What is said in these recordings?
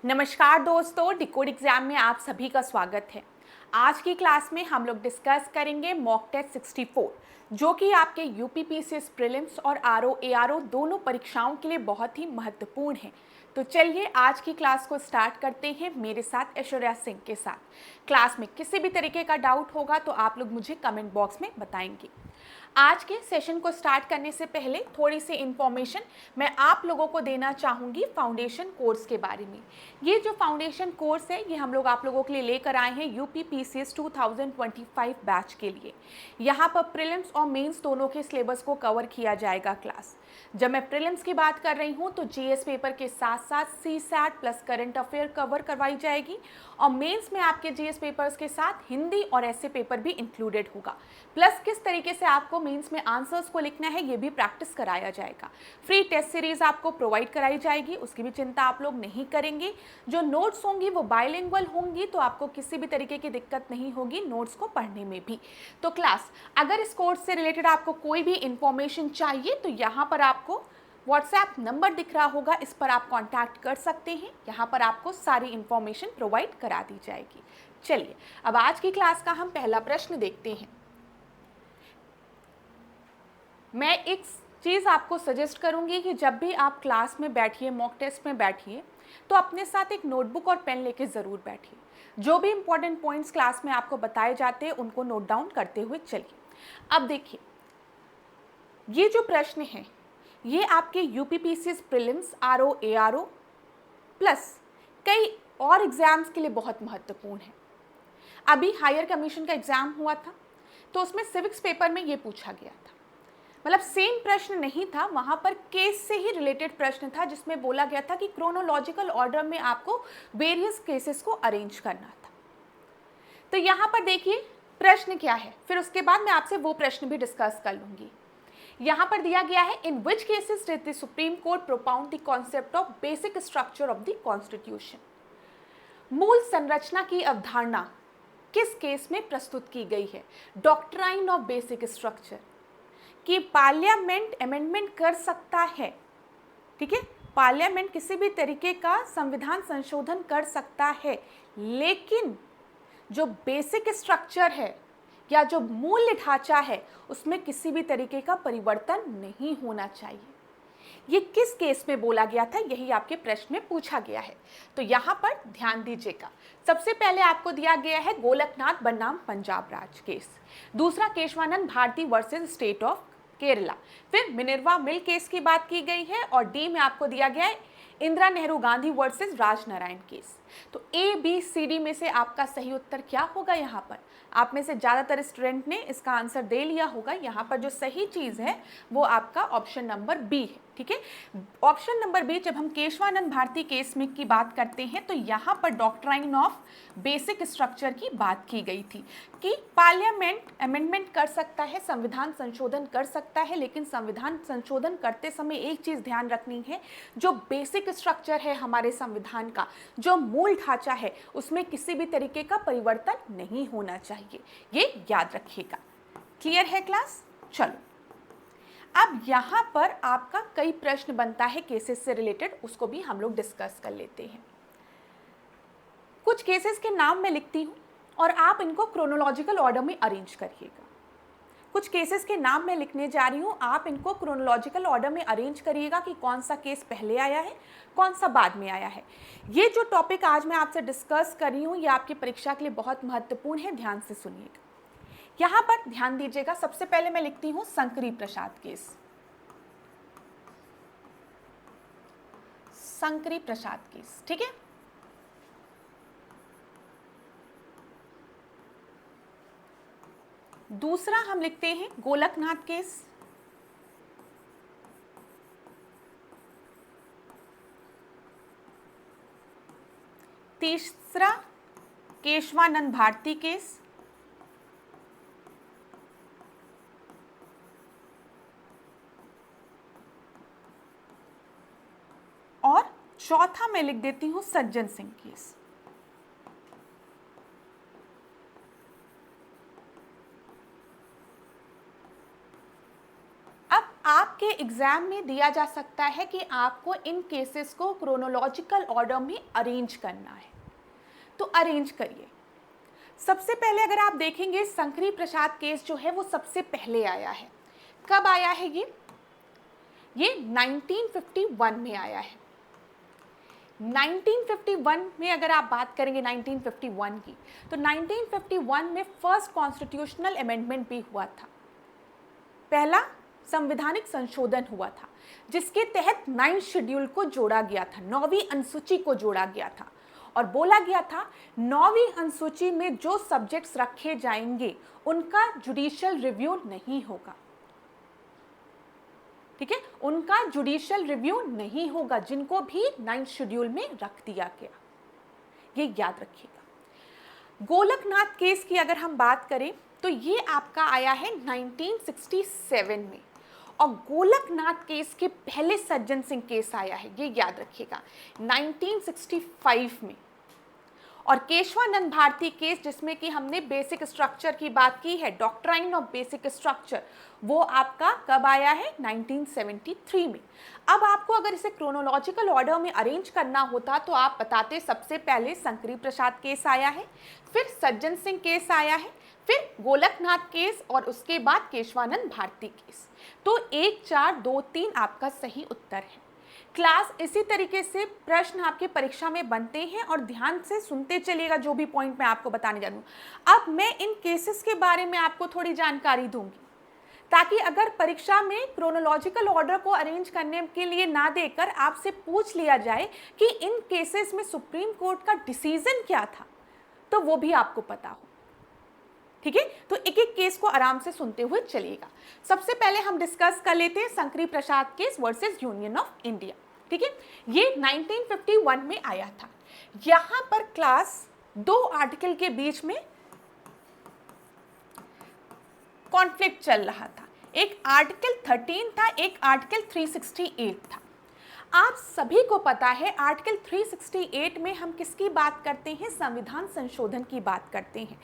नमस्कार दोस्तों, decode exam में आप सभी का स्वागत है। आज की क्लास में हम लोग डिस्कस करेंगे मॉक टेस्ट 64 जो कि आपके यूपीपीसीएस प्रीलिम्स और आरओ एआरओ दोनों परीक्षाओं के लिए बहुत ही महत्वपूर्ण है। तो चलिए आज की क्लास को स्टार्ट करते हैं मेरे साथ ऐश्वर्या सिंह के साथ। क्लास में किसी भी तरीके का डाउट होगा तो आप लोग मुझे कमेंट बॉक्स में बताएंगे। आज के सेशन को स्टार्ट करने से पहले थोड़ी सी इन्फॉर्मेशन मैं आप लोगों को देना चाहूँगी फाउंडेशन कोर्स के बारे में। ये जो फाउंडेशन कोर्स है ये हम लोग आप लोगों के लिए लेकर आए हैं यूपीपीसीएस 2025 बैच के लिए। यहाँ पर प्रीलिम्स और मेंस दोनों के सिलेबस को कवर किया जाएगा क्लास। जब मैं प्रीलिम्स की बात कर रही हूँ तो जीएस पेपर के साथ साथ CSAT plus current affair cover करवाई जाएगी और मेंस में आपके जीएस पेपर्स के साथ हिंदी और ऐसे पेपर भी इंक्लूडेड होगा। प्लस किस तरीके से आपको मेंस में आंसर्स को लिखना है ये भी प्रैक्टिस कराया जाएगा। फ्री टेस्ट सीरीज आपको प्रोवाइड कराई जाएगी, उसकी भी चिंता आप लोग नहीं करेंगे। जो नोट्स होंगी वो बाइलिंगुअल होंगी तो आपको किसी भी तरीके की दिक्कत नहीं होगी नोट्स को पढ़ने में भी। तो क्लास अगर इस कोर्स से रिलेटेड आपको कोई भी इंफॉर्मेशन चाहिए तो यहाँ पर आपको व्हाट्सएप नंबर दिख रहा होगा, इस पर आप कांटेक्ट कर सकते हैं। यहाँ पर आपको सारी इंफॉर्मेशन प्रोवाइड करा दी जाएगी। चलिए अब आज की क्लास का हम पहला प्रश्न देखते हैं। मैं एक चीज़ आपको सजेस्ट करूंगी कि जब भी आप क्लास में बैठिए, मॉक टेस्ट में बैठिए, तो अपने साथ एक नोटबुक और पेन लेके ज़रूर बैठिए। जो भी इंपॉर्टेंट पॉइंट्स क्लास में आपको बताए जाते हैं उनको नोट डाउन करते हुए चलिए। अब देखिए, ये जो प्रश्न है ये आपके UPPCS prelims, RO ARO plus कई और एग्जाम्स के लिए बहुत महत्वपूर्ण है। अभी हायर कमीशन का एग्जाम हुआ था तो उसमें सिविक्स पेपर में ये पूछा गया था, मतलब सेम प्रश्न नहीं था, वहां पर केस से ही रिलेटेड प्रश्न था जिसमें बोला गया था कि क्रोनोलॉजिकल ऑर्डर में आपको वेरियस केसेस को अरेंज करना था। तो यहाँ पर देखिए प्रश्न क्या है, फिर उसके बाद मैं आपसे वो प्रश्न भी डिस्कस कर लूंगी। यहाँ पर दिया गया है, in which cases did the supreme court propound the concept of basic structure of the constitution. मूल संरचना की अवधारणा किस केस में प्रस्तुत की गई है? डॉक्ट्राइन ऑफ बेसिक स्ट्रक्चर कि पार्लियामेंट अमेंडमेंट कर सकता है, ठीक है, पार्लियामेंट किसी भी तरीके का संविधान संशोधन कर सकता है, लेकिन जो बेसिक स्ट्रक्चर है या जो मूल ढांचा है उसमें किसी भी तरीके का परिवर्तन नहीं होना चाहिए। ये किस केस में बोला गया था, यही आपके प्रश्न में पूछा गया है। तो यहाँ पर ध्यान दीजिएगा, सबसे पहले आपको दिया गया है गोलकनाथ बनाम पंजाब राज केस, दूसरा Keshavananda Bharati versus state of Kerala, फिर मिनर्वा मिल केस की बात की गई है और डी में आपको दिया गया है इंदिरा नेहरू गांधी वर्सेस राजनारायण केस। तो ए बी सी डी में से आपका सही उत्तर क्या होगा? यहाँ पर आप में से ज़्यादातर स्टूडेंट ने इसका आंसर दे लिया होगा। यहाँ पर जो सही चीज़ है वो आपका ऑप्शन नंबर बी है, ठीक है। ऑप्शन नंबर बी, जब हम केशवानंद भारती केस में की बात करते हैं तो यहाँ पर डॉक्ट्राइन ऑफ बेसिक स्ट्रक्चर की बात की गई थी कि पार्लियामेंट अमेंडमेंट कर सकता है, संविधान संशोधन कर सकता है, लेकिन संविधान संशोधन करते समय एक चीज़ ध्यान रखनी है, जो बेसिक स्ट्रक्चर है हमारे संविधान का, जो मूल ढांचा है, उसमें किसी भी तरीके का परिवर्तन नहीं होना चाहिए। ये याद रखिएगा। क्लियर है क्लास? चलो अब यहाँ पर आपका कई प्रश्न बनता है केसेस से रिलेटेड, उसको भी हम लोग डिस्कस कर लेते हैं। कुछ केसेस के नाम मैं लिखती हूँ और आप इनको क्रोनोलॉजिकल ऑर्डर में अरेंज करिएगा। कुछ केसेस के नाम मैं लिखने जा रही हूँ, आप इनको क्रोनोलॉजिकल ऑर्डर में अरेंज करिएगा कि कौन सा केस पहले आया है, कौन सा बाद में आया है। ये जो टॉपिक आज मैं आपसे डिस्कस कर रही हूँ ये आपकी परीक्षा के लिए बहुत महत्वपूर्ण है, ध्यान से सुनिएगा। यहाँ पर ध्यान दीजिएगा, सबसे पहले मैं लिखती हूँ शंकरी प्रसाद केस, शंकरी प्रसाद केस, ठीक है। दूसरा हम लिखते हैं गोलकनाथ केस, तीसरा केशवानंद भारती केस, और चौथा मैं लिख देती हूं सज्जन सिंह केस। अब आपके एग्जाम में दिया जा सकता है कि आपको इन केसेस को क्रोनोलॉजिकल ऑर्डर में अरेंज करना है, तो अरेंज करिए। सबसे पहले अगर आप देखेंगे शंकरी प्रसाद केस जो है वो सबसे पहले आया है। कब आया है ये 1951 में आया है। 1951 में अगर आप बात करेंगे 1951 की, तो 1951 में फर्स्ट कॉन्स्टिट्यूशनल अमेंडमेंट भी हुआ था, पहला संवैधानिक संशोधन हुआ था, जिसके तहत 9th शेड्यूल को जोड़ा गया था, 9वीं अनुसूची को जोड़ा गया था और बोला गया था 9वीं अनुसूची में जो सब्जेक्ट्स रखे जाएंगे उनका जुडिशियल रिव्यू नहीं होगा। ठीक है, उनका जुडिशियल रिव्यू नहीं होगा जिनको भी 9th शेड्यूल में रख दिया गया, ये याद रखिएगा। गोलकनाथ केस की अगर हम बात करें तो ये आपका आया है 1967 में, और गोलकनाथ केस के पहले सज्जन सिंह केस आया है, ये याद रखिएगा, 1965 में। और केशवानंद भारती केस जिसमें कि हमने बेसिक स्ट्रक्चर की बात की है, डॉक्ट्राइन ऑफ बेसिक स्ट्रक्चर, वो आपका कब आया है 1973 में। अब आपको अगर इसे क्रोनोलॉजिकल ऑर्डर में अरेंज करना होता तो आप बताते सबसे पहले शंकरी प्रसाद केस आया है, फिर सज्जन सिंह केस आया है, फिर गोलकनाथ केस और उसके बाद केशवानंद भारती केस। तो 1, 4, 2, 3 आपका सही उत्तर है। क्लास इसी तरीके से प्रश्न आपके परीक्षा में बनते हैं और ध्यान से सुनते चलिएगा जो भी पॉइंट मैं आपको बताने जा रही हूँ। अब मैं इन केसेस के बारे में आपको थोड़ी जानकारी दूंगी ताकि अगर परीक्षा में क्रोनोलॉजिकल ऑर्डर को अरेंज करने के लिए ना देकर आपसे पूछ लिया जाए कि इन केसेस में सुप्रीम कोर्ट का डिसीजन क्या था, तो वो भी आपको पता हो। ठीक है, तो एक एक केस को आराम से सुनते हुए चलिएगा। सबसे पहले हम डिस्कस कर लेते हैं Shankari Prasad case versus union of India. ठीक है, ये 1951 में आया था। यहां पर क्लास 2 आर्टिकल के बीच में कॉन्फ्लिक्ट चल रहा था, एक आर्टिकल 13 था, एक आर्टिकल 368 था। आप सभी को पता है आर्टिकल 368 में हम किसकी बात करते हैं, संविधान संशोधन की बात करते हैं,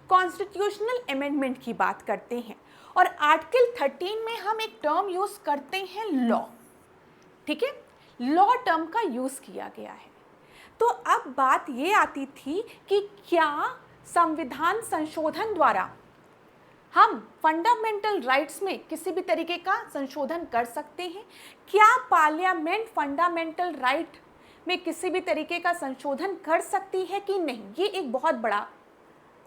कॉन्स्टिट्यूशनल अमेंडमेंट की बात करते हैं। और आर्टिकल 13 में हम एक टर्म यूज करते हैं लॉ। ठीक है, लॉ टर्म का यूज किया गया है। तो अब बात ये आती थी कि क्या संविधान संशोधन द्वारा हम फंडामेंटल राइट्स में किसी भी तरीके का संशोधन कर सकते हैं, क्या पार्लियामेंट फंडामेंटल राइट में किसी भी तरीके का संशोधन कर सकती है कि नहीं, ये एक बहुत बड़ा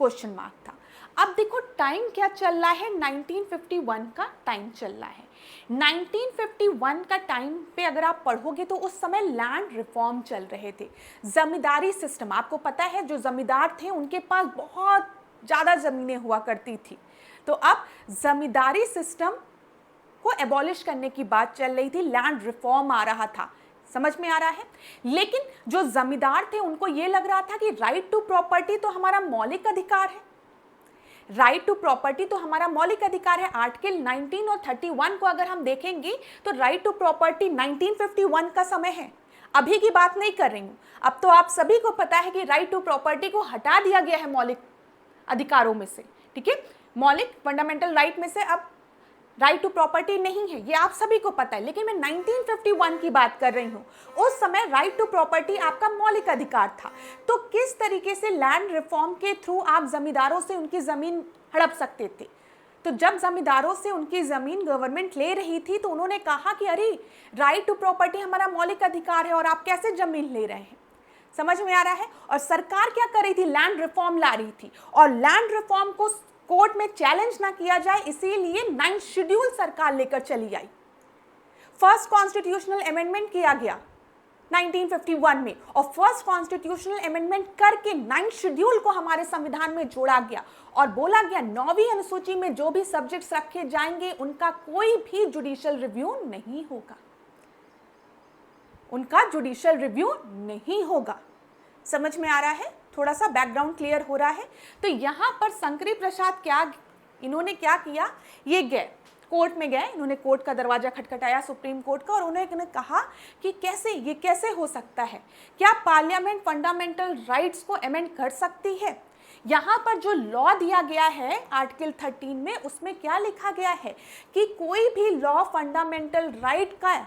क्वेश्चन मार्क था। अब देखो टाइम क्या चल रहा है, 1951 का टाइम चल रहा है। 1951 का टाइम पे अगर आप पढ़ोगे तो उस समय लैंड रिफॉर्म चल रहे थे, जमींदारी सिस्टम, आपको पता है जो जमींदार थे उनके पास बहुत ज़्यादा ज़मीनें हुआ करती थी, तो अब जमींदारी सिस्टम को एबॉलिश करने की बात चल रही थी, लैंड रिफॉर्म आ रहा था, समझ में आ रहा है। लेकिन जो जमींदार थे उनको ये लग रहा था कि राइट टू प्रॉपर्टी तो हमारा मौलिक अधिकार है, राइट टू प्रॉपर्टी तो हमारा मौलिक अधिकार है। आर्टिकल 19 और 31 को अगर हम देखेंगे तो राइट टू प्रॉपर्टी 1951 का समय है, अभी की बात नहीं कर रही हूँ। अब तो आप सभी को पता है कि राइट टू प्रॉपर्टी को हटा दिया गया है मौलिक अधिकारों में से। ठीक है, मौलिक फंडामेंटल राइट में से अब राइट टू प्रॉपर्टी नहीं है, ये आप सभी को पता है। लेकिन मैं 1951 की बात कर रही हूँ, उस समय राइट टू प्रॉपर्टी आपका मौलिक अधिकार था। तो किस तरीके से लैंड रिफॉर्म के थ्रू आप जमींदारों से उनकी ज़मीन हड़प सकते थे। तो जब जमींदारों से उनकी ज़मीन गवर्नमेंट ले रही थी तो उन्होंने कहा कि अरे राइट टू प्रॉपर्टी हमारा मौलिक अधिकार है और आप कैसे ज़मीन ले रहे हैं, समझ में आ रहा है। और सरकार क्या कर रही थी, लैंड रिफॉर्म ला रही थी, और लैंड रिफॉर्म को कोर्ट में चैलेंज ना किया जाए इसीलिए 9th शेड्यूल सरकार लेकर चली आई। फर्स्ट कॉन्स्टिट्यूशनल अमेंडमेंट किया गया 1951 में, और फर्स्ट कॉन्स्टिट्यूशनल अमेंडमेंट करके 9th शेड्यूल को हमारे संविधान में जोड़ा गया और बोला गया 9वीं अनुसूची में जो भी सब्जेक्ट्स रखे जाएंगे उनका कोई भी जुडिशियल रिव्यू नहीं होगा, उनका जुडिशियल रिव्यू नहीं होगा। समझ में आ रहा है, थोड़ा सा बैकग्राउंड क्लियर हो रहा है। तो यहाँ पर शंकरी प्रसाद इन्होंने क्या किया, ये गए कोर्ट में गए, इन्होंने कोर्ट का दरवाजा खटखटाया सुप्रीम कोर्ट का, और उन्होंने कहा कि ये कैसे हो सकता है, क्या पार्लियामेंट फंडामेंटल राइट्स को अमेंड कर सकती है, यहाँ पर जो लॉ दिया गया है आर्टिकल 13 में, उसमें क्या लिखा गया है कि कोई भी लॉ फंडामेंटल राइट का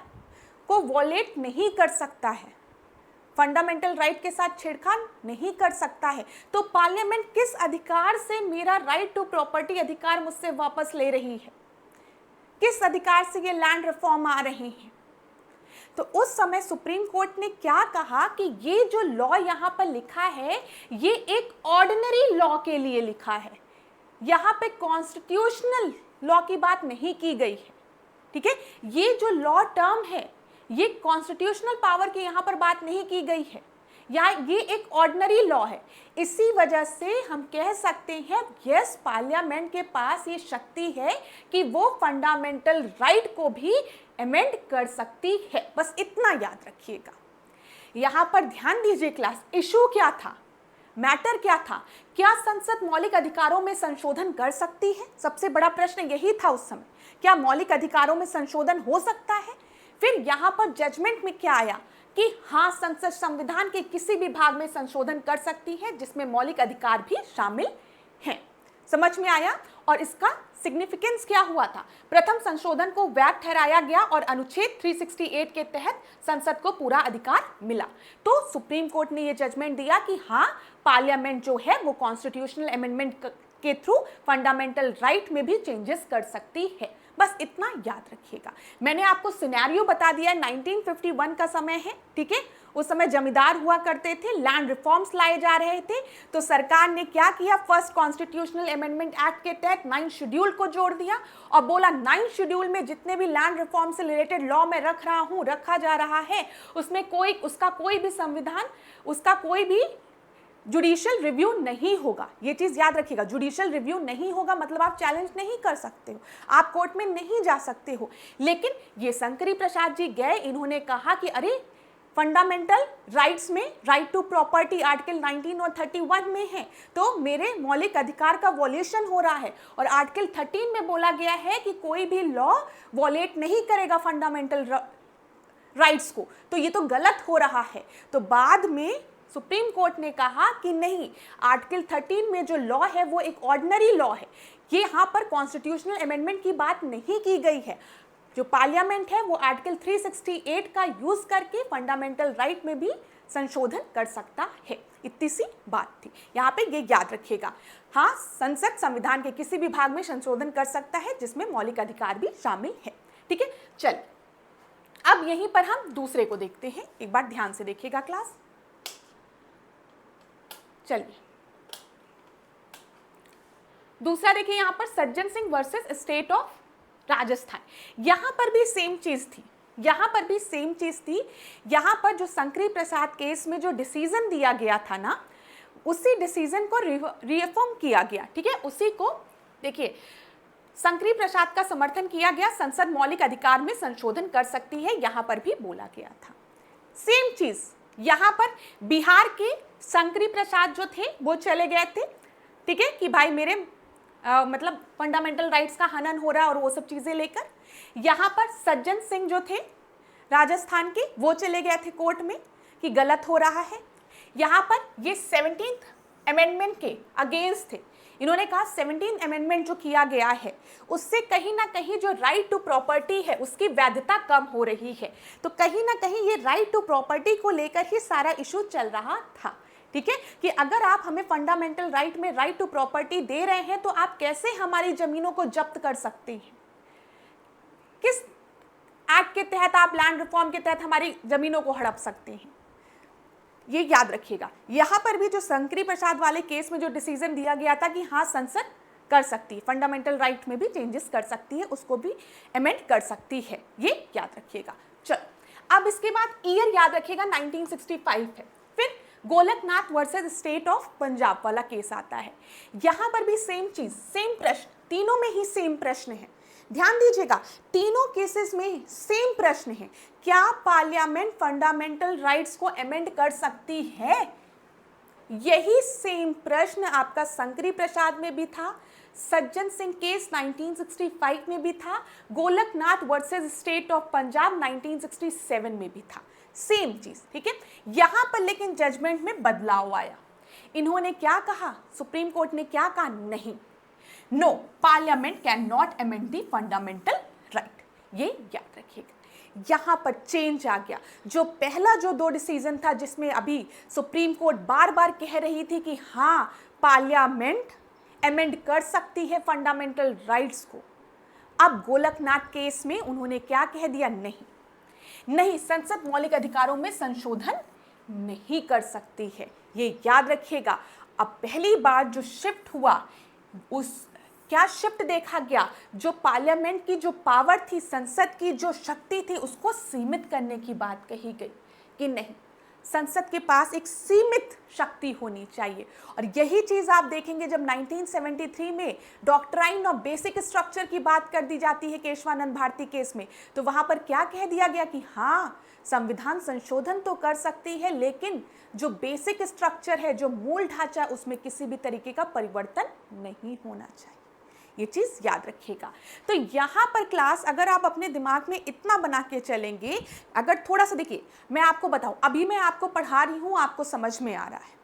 को वॉलेट नहीं कर सकता है, फंडामेंटल राइट के साथ छेड़छाड़ नहीं कर सकता है। तो पार्लियामेंट किस अधिकार से मेरा राइट टू प्रॉपर्टी अधिकार मुझसे वापस ले रही है, किस अधिकार से ये लैंड रिफॉर्म आ रही है? तो उस समय सुप्रीम कोर्ट ने क्या कहा कि ये जो लॉ यहाँ पर लिखा है ये एक ऑर्डिनरी लॉ के लिए लिखा है, यहाँ पे कॉन्स्टिट्यूशनल लॉ की बात नहीं की गई है। ठीक है, ये जो लॉ टर्म है ये कॉन्स्टिट्यूशनल पावर की यहाँ पर बात नहीं की गई है, या ये एक ऑर्डिनरी लॉ है। इसी वजह से हम कह सकते हैं यस, पार्लियामेंट के पास ये शक्ति है कि वो फंडामेंटल राइट को भी अमेंड कर सकती है। बस इतना याद रखिएगा। यहाँ पर ध्यान दीजिए क्लास, इशू क्या था, मैटर क्या था, क्या संसद मौलिक अधिकारों में संशोधन कर सकती है? सबसे बड़ा प्रश्न यही था उस समय, क्या मौलिक अधिकारों में संशोधन हो सकता है? फिर यहाँ पर जजमेंट में क्या आया कि हाँ, संसद संविधान के किसी भी भाग में संशोधन कर सकती है जिसमें मौलिक अधिकार भी शामिल हैं। समझ में आया? और इसका सिग्निफिकेंस क्या हुआ था? प्रथम संशोधन को वैध ठहराया गया और अनुच्छेद 368 के तहत संसद को पूरा अधिकार मिला। तो सुप्रीम कोर्ट ने यह जजमेंट दिया कि हाँ, पार्लियामेंट जो है वो कॉन्स्टिट्यूशनल अमेंडमेंट के थ्रू फंडामेंटल राइट में भी चेंजेस कर सकती है। बस इतना याद रखिएगा। मैंने आपको सिनेरियो बता दिया, 1951 का समय है। ठीक है, उस समय जमींदार हुआ करते थे, लैंड रिफॉर्म्स लाए जा रहे थे। तो सरकार ने क्या किया, फर्स्ट कॉन्स्टिट्यूशनल अमेंडमेंट एक्ट के तहत 9 शेड्यूल को जोड़ दिया और बोला 9 शेड्यूल में जितने भी लैंड रिफॉर्म से रिलेटेड लॉ मैं रख रहा हूँ, रखा जा रहा है, उसमें उसका कोई भी संविधान, उसका कोई भी जुडिशियल रिव्यू नहीं होगा। ये चीज याद रखिएगा, जुडिशियल रिव्यू नहीं होगा मतलब आप चैलेंज नहीं कर सकते हो, आप कोर्ट में नहीं जा सकते हो। लेकिन ये शंकरी प्रसाद जी गए, इन्होंने कहा कि अरे फंडामेंटल राइट्स में राइट टू प्रॉपर्टी आर्टिकल 19 और 31 में है, तो मेरे मौलिक अधिकार का वॉल्यूशन हो रहा है। और आर्टिकल 13 में बोला गया है कि कोई भी लॉ वॉलेट नहीं करेगा फंडामेंटल राइट्स को, तो ये तो गलत हो रहा है। तो बाद में सुप्रीम कोर्ट ने कहा कि नहीं, आर्टिकल 13 में जो लॉ है वो एक ऑर्डिनरी लॉ है, ये यहाँ पर कॉन्स्टिट्यूशनल अमेंडमेंट की बात नहीं की गई है। जो पार्लियामेंट है वो आर्टिकल 368 का यूज करके फंडामेंटल राइट में भी संशोधन कर सकता है। इतनी सी बात थी, यहाँ पे ये याद रखिएगा। हाँ, संसद संविधान के किसी भी भाग में संशोधन कर सकता है जिसमें मौलिक अधिकार भी शामिल है। ठीक है, चल अब यहीं पर हम दूसरे को देखते हैं, एक बार ध्यान से देखिएगा क्लास। चलिए दूसरा देखिए, यहां पर Sajjan Singh versus state of Rajasthan. यहां पर भी सेम चीज थी, यहां पर भी सेम चीज थी। यहां पर जो शंकरी प्रसाद केस में जो डिसीजन दिया गया था ना, उसी डिसीजन को रिअफर्म किया गया। ठीक है, उसी को देखिए, शंकरी प्रसाद का समर्थन किया गया, संसद मौलिक अधिकार में संशोधन कर सकती है, यहां पर भी बोला गया था। सेम चीज यहां पर बिहार के शंकरी प्रसाद जो थे वो चले गए थे। ठीक है, कि भाई मेरे मतलब फंडामेंटल राइट्स का हनन हो रहा है और वो सब चीजें लेकर। यहाँ पर सज्जन सिंह जो थे राजस्थान के, वो चले गए थे कोर्ट में कि गलत हो रहा है। यहाँ पर ये 17th अमेंडमेंट के अगेंस्ट थे। इन्होंने कहा 17th अमेंडमेंट जो किया गया है उससे कहीं ना कहीं जो राइट टू प्रॉपर्टी है उसकी वैधता कम हो रही है। तो कहीं ना कहीं ये राइट टू प्रॉपर्टी को लेकर ही सारा इशू चल रहा था। ठीक है, कि अगर आप हमें फंडामेंटल राइट में राइट टू प्रॉपर्टी दे रहे हैं तो आप कैसे हमारी जमीनों को जब्त कर सकते हैं, किस एक्ट के तहत आप लैंड रिफॉर्म के तहत हमारी जमीनों को हड़प सकते हैं। ये याद रखिएगा। यहाँ पर भी जो शंकरी प्रसाद वाले केस में जो डिसीजन दिया गया था कि हाँ, संसद कर सकती है, फंडामेंटल राइट में भी चेंजेस कर सकती है, उसको भी अमेंड कर सकती है, ये याद रखिएगा। चलो अब इसके बाद ईयर याद रखिएगा 1965 है। फिर Golaknath versus state of Punjab वाला केस आता है। यहाँ पर भी सेम चीज, सेम प्रश्न, तीनों में ही सेम प्रश्न है। ध्यान दीजिएगा, तीनों केसेस में सेम प्रश्न है, क्या पार्लियामेंट फंडामेंटल राइट्स को अमेंड कर सकती है? यही सेम प्रश्न आपका शंकरी प्रसाद में भी था, सज्जन सिंह केस 1965 में भी था, Golaknath versus state of Punjab 1967 में भी था, सेम चीज। ठीक है, यहां पर लेकिन जजमेंट में बदलाव आया। इन्होंने क्या कहा, सुप्रीम कोर्ट ने क्या कहा, नहीं, no, parliament can not amend the fundamental right. ये याद रखिएगा, यहां पर चेंज आ गया। जो पहला जो 2 डिसीजन था जिसमें अभी सुप्रीम कोर्ट बार बार कह रही थी कि हाँ पार्लियामेंट अमेंड कर सकती है फंडामेंटल राइट्स को, अब गोलकनाथ केस में उन्होंने क्या कह दिया, नहीं, संसद मौलिक अधिकारों में संशोधन नहीं कर सकती है। ये याद रखिएगा। अब पहली बार जो शिफ्ट हुआ, उस क्या शिफ्ट देखा गया, जो पार्लियामेंट की जो पावर थी, संसद की जो शक्ति थी, उसको सीमित करने की बात कही गई कि नहीं, संसद के पास एक सीमित शक्ति होनी चाहिए। और यही चीज आप देखेंगे जब 1973 में डॉक्ट्राइन ऑफ बेसिक स्ट्रक्चर की बात कर दी जाती है केशवानंद भारती केस में, तो वहां पर क्या कह दिया गया कि हाँ संविधान संशोधन तो कर सकती है, लेकिन जो बेसिक स्ट्रक्चर है, जो मूल ढांचा, उसमें किसी भी तरीके का परिवर्तन नहीं होना चाहिए। ये चीज याद रखिएगा। तो यहां पर क्लास अगर आप अपने दिमाग में इतना बना के चलेंगे, अगर थोड़ा सा देखिए, मैं आपको बताऊं, अभी मैं आपको पढ़ा रही हूं, आपको समझ में आ रहा है,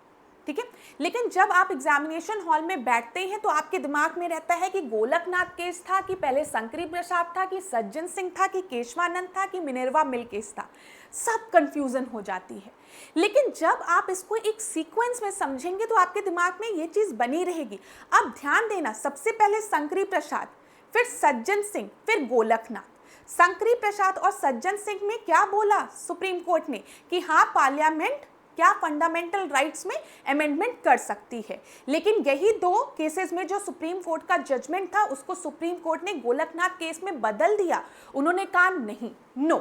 ठीक है, लेकिन जब आप एग्जामिनेशन हॉल में बैठते हैं तो आपके दिमाग में रहता है कि गोलकनाथ केस था, कि पहले शंकरी प्रसाद था, कि सज्जन सिंह था, कि केशवानंद था, कि मिनर्वा मिल केस था। सब कंफ्यूजन हो जाती है। लेकिन जब आप इसको एक सीक्वेंस में समझेंगे तो आपके दिमाग में ये चीज बनी रहेगी। अब ध्यान देना, सबसे पहले शंकरी प्रसाद, फिर सज्जन सिंह, फिर गोलकनाथ। शंकरी प्रसाद और सज्जन सिंह में क्या बोला सुप्रीम कोर्ट ने कि हाँ पार्लियामेंट क्या फंडामेंटल राइट्स में अमेंडमेंट कर सकती है। लेकिन यही 2 केसेस में जो सुप्रीम कोर्ट का जजमेंट था, उसको सुप्रीम कोर्ट ने गोलकनाथ केस में बदल दिया। उन्होंने कहा नहीं, no,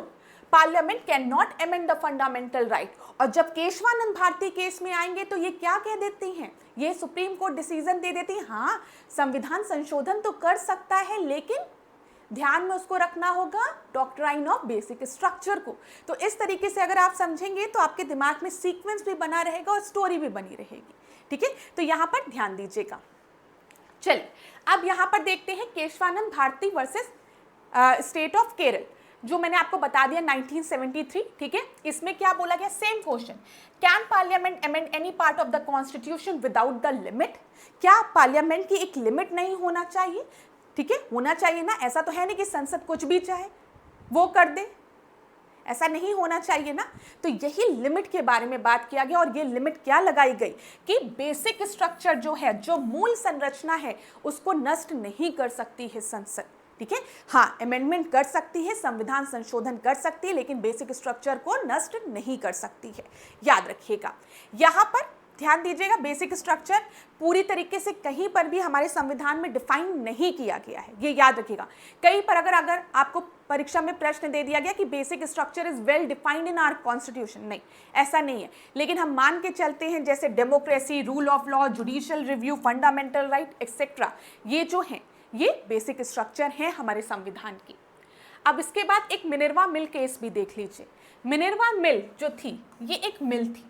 parliament can not amend the fundamental right. और जब केशवानंद भारती केस में आएंगे तो ये क्या कह देती हैं, ये सुप्रीम कोर्ट डिसीजन दे देती है, हाँ संविधान संशोधन तो कर सकता है, लेकिन ध्यान में उसको रखना होगा डॉक्ट्राइन ऑफ बेसिक स्ट्रक्चर को। तो इस तरीके से अगर आप समझेंगे तो आपके दिमाग में सीक्वेंस भी बना रहेगा और स्टोरी भी बनी रहेगी, ठीक है। तो यहाँ पर ध्यान दीजिएगा। चलिए अब यहाँ पर देखते हैं Keshavananda Bharati versus state of Kerala, जो मैंने आपको बता दिया 1973, ठीक है। इसमें क्या बोला गया, same question, can parliament amend any part of the constitution without the limit. क्या पार्लियामेंट की एक लिमिट नहीं होना चाहिए, ठीक है, होना चाहिए ना, ऐसा तो है नहीं कि संसद कुछ भी चाहे वो कर दे, ऐसा नहीं होना चाहिए ना। तो यही लिमिट के बारे में बात किया गया, और ये लिमिट क्या लगाई गई कि बेसिक स्ट्रक्चर जो है, जो मूल संरचना है, उसको नष्ट नहीं कर सकती है संसद, ठीक है। हाँ अमेंडमेंट कर सकती है, संविधान संशोधन कर सकती है, लेकिन बेसिक स्ट्रक्चर को नष्ट नहीं कर सकती है, याद रखिएगा। यहाँ पर ध्यान दीजिएगा, बेसिक स्ट्रक्चर पूरी तरीके से कहीं पर भी हमारे संविधान में डिफाइन नहीं किया गया है, ये याद रखिएगा। कहीं पर अगर आपको परीक्षा में प्रश्न दे दिया गया कि basic structure is well defined in our constitution, नहीं, ऐसा नहीं है। लेकिन हम मान के चलते हैं जैसे democracy, rule of law, judicial review, fundamental right etcetera, ये जो हैं ये बेसिक स्ट्रक्चर हैं हमारे संविधान की। अब इसके बाद एक मिनर्वा मिल केस भी देख लीजिए। मिनर्वा मिल जो थी, ये एक मिल थी,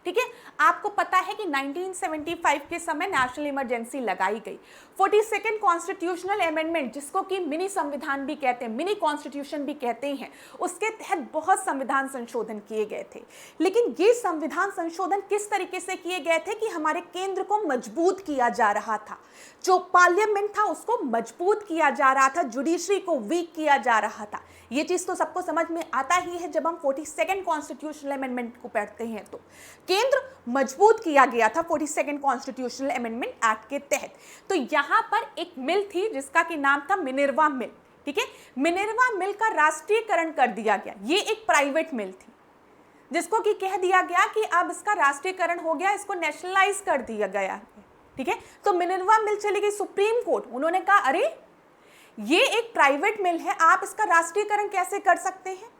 ठीक है। आपको पता है कि 1975 के समय नेशनल इमरजेंसी लगाई गई। 42nd कॉन्स्टिट्यूशनल अमेंडमेंट, जिसको कि मिनी संविधान भी कहते हैं, मिनी कॉन्स्टिट्यूशन भी कहते हैं, उसके तहत बहुत संविधान संशोधन किए गए थे। लेकिन ये संविधान संशोधन किस तरीके से किए गए थे कि हमारे केंद्र को मजबूत किया जा रहा था, जो पार्लियामेंट था उसको मजबूत किया जा रहा था, जुडिशरी को वीक किया जा रहा था। ये चीज तो सबको समझ में आता ही है जब हम 42nd कॉन्स्टिट्यूशनल अमेंडमेंट को पढ़ते हैं। तो केंद्र मजबूत किया गया था 42nd कॉन्स्टिट्यूशनल अमेंडमेंट एक्ट के तहत। तो यहाँ पर एक मिल थी जिसका कि नाम था मिनर्वा मिल, ठीक है। मिनर्वा मिल का राष्ट्रीयकरण कर दिया गया। ये एक प्राइवेट मिल थी जिसको कि कह दिया गया कि अब इसका राष्ट्रीयकरण हो गया, इसको नेशनलाइज कर दिया गया, ठीक है। तो मिनर्वा मिल चली गई सुप्रीम कोर्ट, उन्होंने कहा अरे ये एक प्राइवेट मिल है, आप इसका राष्ट्रीयकरण कैसे कर सकते हैं।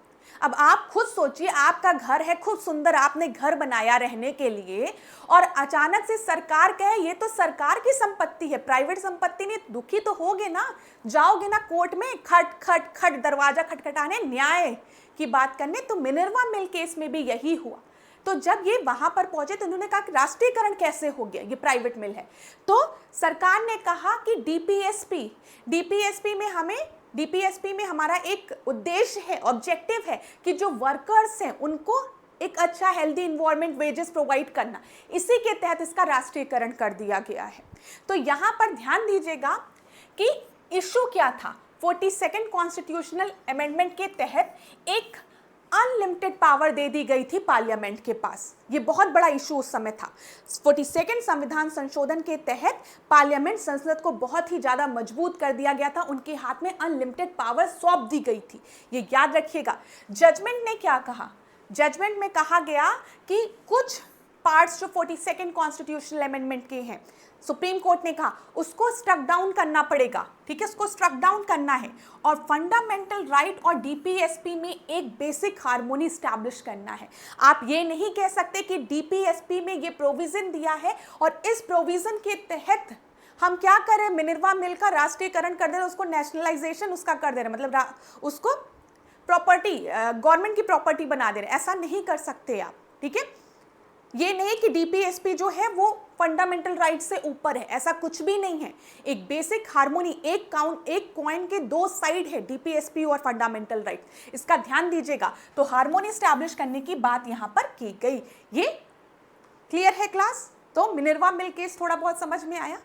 अब आप खुद सोचिए, आपका घर है, खूब सुंदर आपने घर बनाया रहने के लिए, और अचानक से सरकार कहे ये तो सरकार की संपत्ति है, प्राइवेट संपत्ति नहीं, दुखी तो होगे ना, जाओगे ना कोर्ट में खट खट खट दरवाजा खटखटाने, न्याय की बात करने। तो मिनर्वा मिल केस में भी यही हुआ। तो जब ये वहां पर पहुंचे तो उन्होंने कहा कि राष्ट्रीयकरण कैसे हो गया, ये प्राइवेट मिल है। तो सरकार ने कहा कि डीपीएसपी में हमारा एक उद्देश्य है, ऑब्जेक्टिव है कि जो वर्कर्स हैं उनको एक अच्छा हेल्दी इन्वायरमेंट, वेजेस प्रोवाइड करना, इसी के तहत इसका राष्ट्रीयकरण कर दिया गया है। तो यहाँ पर ध्यान दीजिएगा कि इशू क्या था। 42nd कॉन्स्टिट्यूशनल अमेंडमेंट के तहत एक अनलिमिटेड पावर दे दी गई थी पार्लियामेंट के पास। ये बहुत बड़ा इशू उस समय था। 42nd संविधान संशोधन के तहत पार्लियामेंट, संसद को बहुत ही ज़्यादा मजबूत कर दिया गया था, उनके हाथ में अनलिमिटेड पावर सौंप दी गई थी। ये याद रखिएगा। जजमेंट ने क्या कहा? जजमेंट में कहा गया कि कुछ पार्ट्स जो 42nd कॉन्स्टिट्यूशनल अमेंडमेंट के हैं, सुप्रीम कोर्ट ने कहा उसको स्ट्रक डाउन करना पड़ेगा, ठीक है, उसको स्ट्रक डाउन करना है, और फंडामेंटल राइट और डीपीएसपी में एक बेसिक हार्मोनी स्टैब्लिश करना है। आप ये नहीं कह सकते कि डीपीएसपी में ये प्रोविजन दिया है और इस प्रोविजन के तहत हम क्या करें, मिनर्वा मिल का राष्ट्रीयकरण कर दे रहे, उसको नेशनलाइजेशन उसका कर दे रहे, मतलब उसको प्रॉपर्टी, गवर्नमेंट की प्रॉपर्टी बना दे रहे, ऐसा नहीं कर सकते आप, ठीक है। ये नहीं कि डीपीएसपी जो है वो फंडामेंटल राइट से ऊपर है, ऐसा कुछ भी नहीं है। एक बेसिक हार्मोनी, एक कॉइन के दो साइड है, डीपीएसपी और फंडामेंटल राइट, इसका ध्यान दीजिएगा। तो हार्मोनी स्टैब्लिश करने की बात यहां पर की गई। ये क्लियर है क्लास? तो मिनर्वा मिल केस थोड़ा बहुत समझ में आया।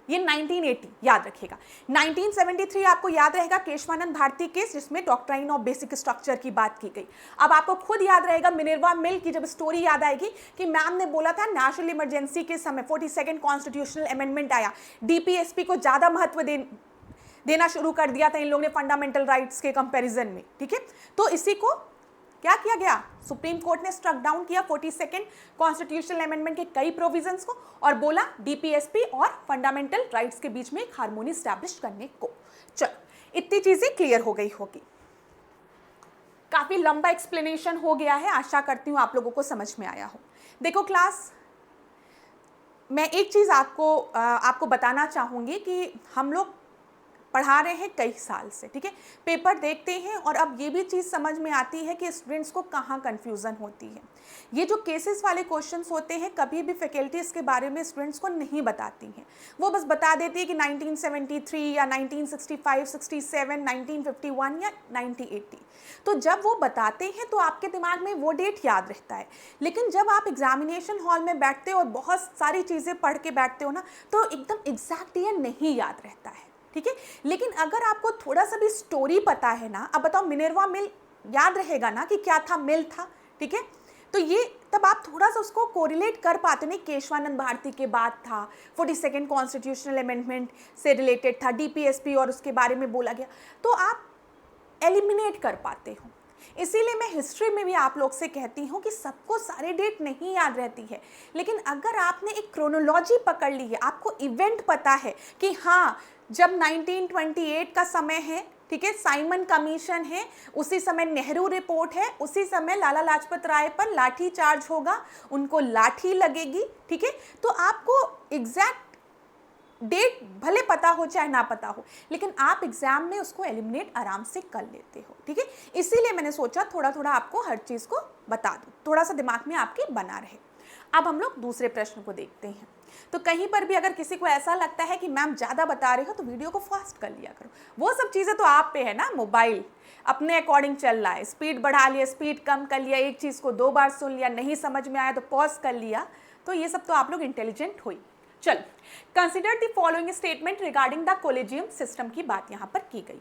ये 1980 याद रखिएगा। 1973 आपको याद रहेगा केशवानंद भारती केस, जिसमें डॉक्ट्राइन ऑफ बेसिक स्ट्रक्चर की बात की गई। अब आपको खुद याद रहेगा मिनर्वा मिल की जब स्टोरी याद आएगी कि मैम ने बोला था नेशनल इमरजेंसी के समय 42nd कॉन्स्टिट्यूशनल अमेंडमेंट आया, डीपीएसपी को ज्यादा महत्व देना शुरू कर दिया था इन लोगों ने फंडामेंटल राइट्स के कंपेरिजन में, ठीक है। तो इसी को क्या किया गया, सुप्रीम कोर्ट ने स्ट्रक डाउन किया 42nd कॉन्स्टिट्यूशनल अमेंडमेंट के कई प्रोविजंस को और बोला डीपीएसपी और फंडामेंटल राइट्स के बीच में एक हार्मोनी स्टैब्लिश करने को। चलो, इतनी चीजें क्लियर हो गई होगी। काफी लंबा एक्सप्लेनेशन हो गया है, आशा करती हूं आप लोगों को समझ में आया हो। देखो क्लास, मैं एक चीज आपको बताना चाहूंगी कि हम लोग पढ़ा रहे हैं कई साल से, ठीक है, पेपर देखते हैं और अब ये भी चीज़ समझ में आती है कि स्टूडेंट्स को कहाँ कन्फ्यूज़न होती है। ये जो केसेस वाले क्वेश्चंस होते हैं कभी भी फैकल्टी इसके बारे में स्टूडेंट्स को नहीं बताती हैं। वो बस बता देती है कि 1973 या 1965, 67, 1951 या 1980। तो जब वो बताते हैं तो आपके दिमाग में वो डेट याद रहता है, लेकिन जब आप एग्जामिनेशन हॉल में बैठते हो और बहुत सारी चीज़ें पढ़ के बैठते हो ना, तो एकदम एग्जैक्ट ईयर नहीं याद रहता है, ठीक है। लेकिन अगर आपको थोड़ा सा भी स्टोरी पता है ना, अब बताओ मिनर्वा मिल याद रहेगा ना कि क्या था, मिल था, ठीक है, तो ये तब आप थोड़ा सा उसको कोरिलेट कर पाते। नहीं, केशवानंद भारती के बाद था, 42nd कॉन्स्टिट्यूशनल अमेंडमेंट से रिलेटेड था, डीपीएसपी और उसके बारे में बोला गया, तो आप एलिमिनेट कर पाते हो। इसीलिए मैं हिस्ट्री में भी आप लोग से कहती हूँ कि सबको सारे डेट नहीं याद रहती है, लेकिन अगर आपने एक क्रोनोलॉजी पकड़ ली है, आपको इवेंट पता है कि हाँ जब 1928 का समय है, ठीक है, साइमन कमीशन है, उसी समय नेहरू रिपोर्ट है, उसी समय लाला लाजपत राय पर लाठी चार्ज होगा, उनको लाठी लगेगी, ठीक है, तो आपको एग्जैक्ट डेट भले पता हो चाहे ना पता हो, लेकिन आप एग्जाम में उसको एलिमिनेट आराम से कर लेते हो, ठीक है। इसीलिए मैंने सोचा थोड़ा थोड़ा आपको हर चीज़ को बता दूं, थोड़ा सा दिमाग में आपके बना रहे। अब हम लोग दूसरे प्रश्न को देखते हैं। तो कहीं पर भी अगर किसी को ऐसा लगता है कि मैम ज़्यादा बता रहे हो तो वीडियो को फास्ट कर लिया करो, वो सब चीज़ें तो आप पे है ना, मोबाइल अपने अकॉर्डिंग चल रहा है, स्पीड बढ़ा लिया, स्पीड कम कर लिया, एक चीज़ को 2 बार सुन लिया, नहीं समझ में आया तो पॉज कर लिया, तो ये सब तो आप लोग इंटेलिजेंट हुई। चल, consider the following statement regarding the collegium system की बात यहाँ पर की गई।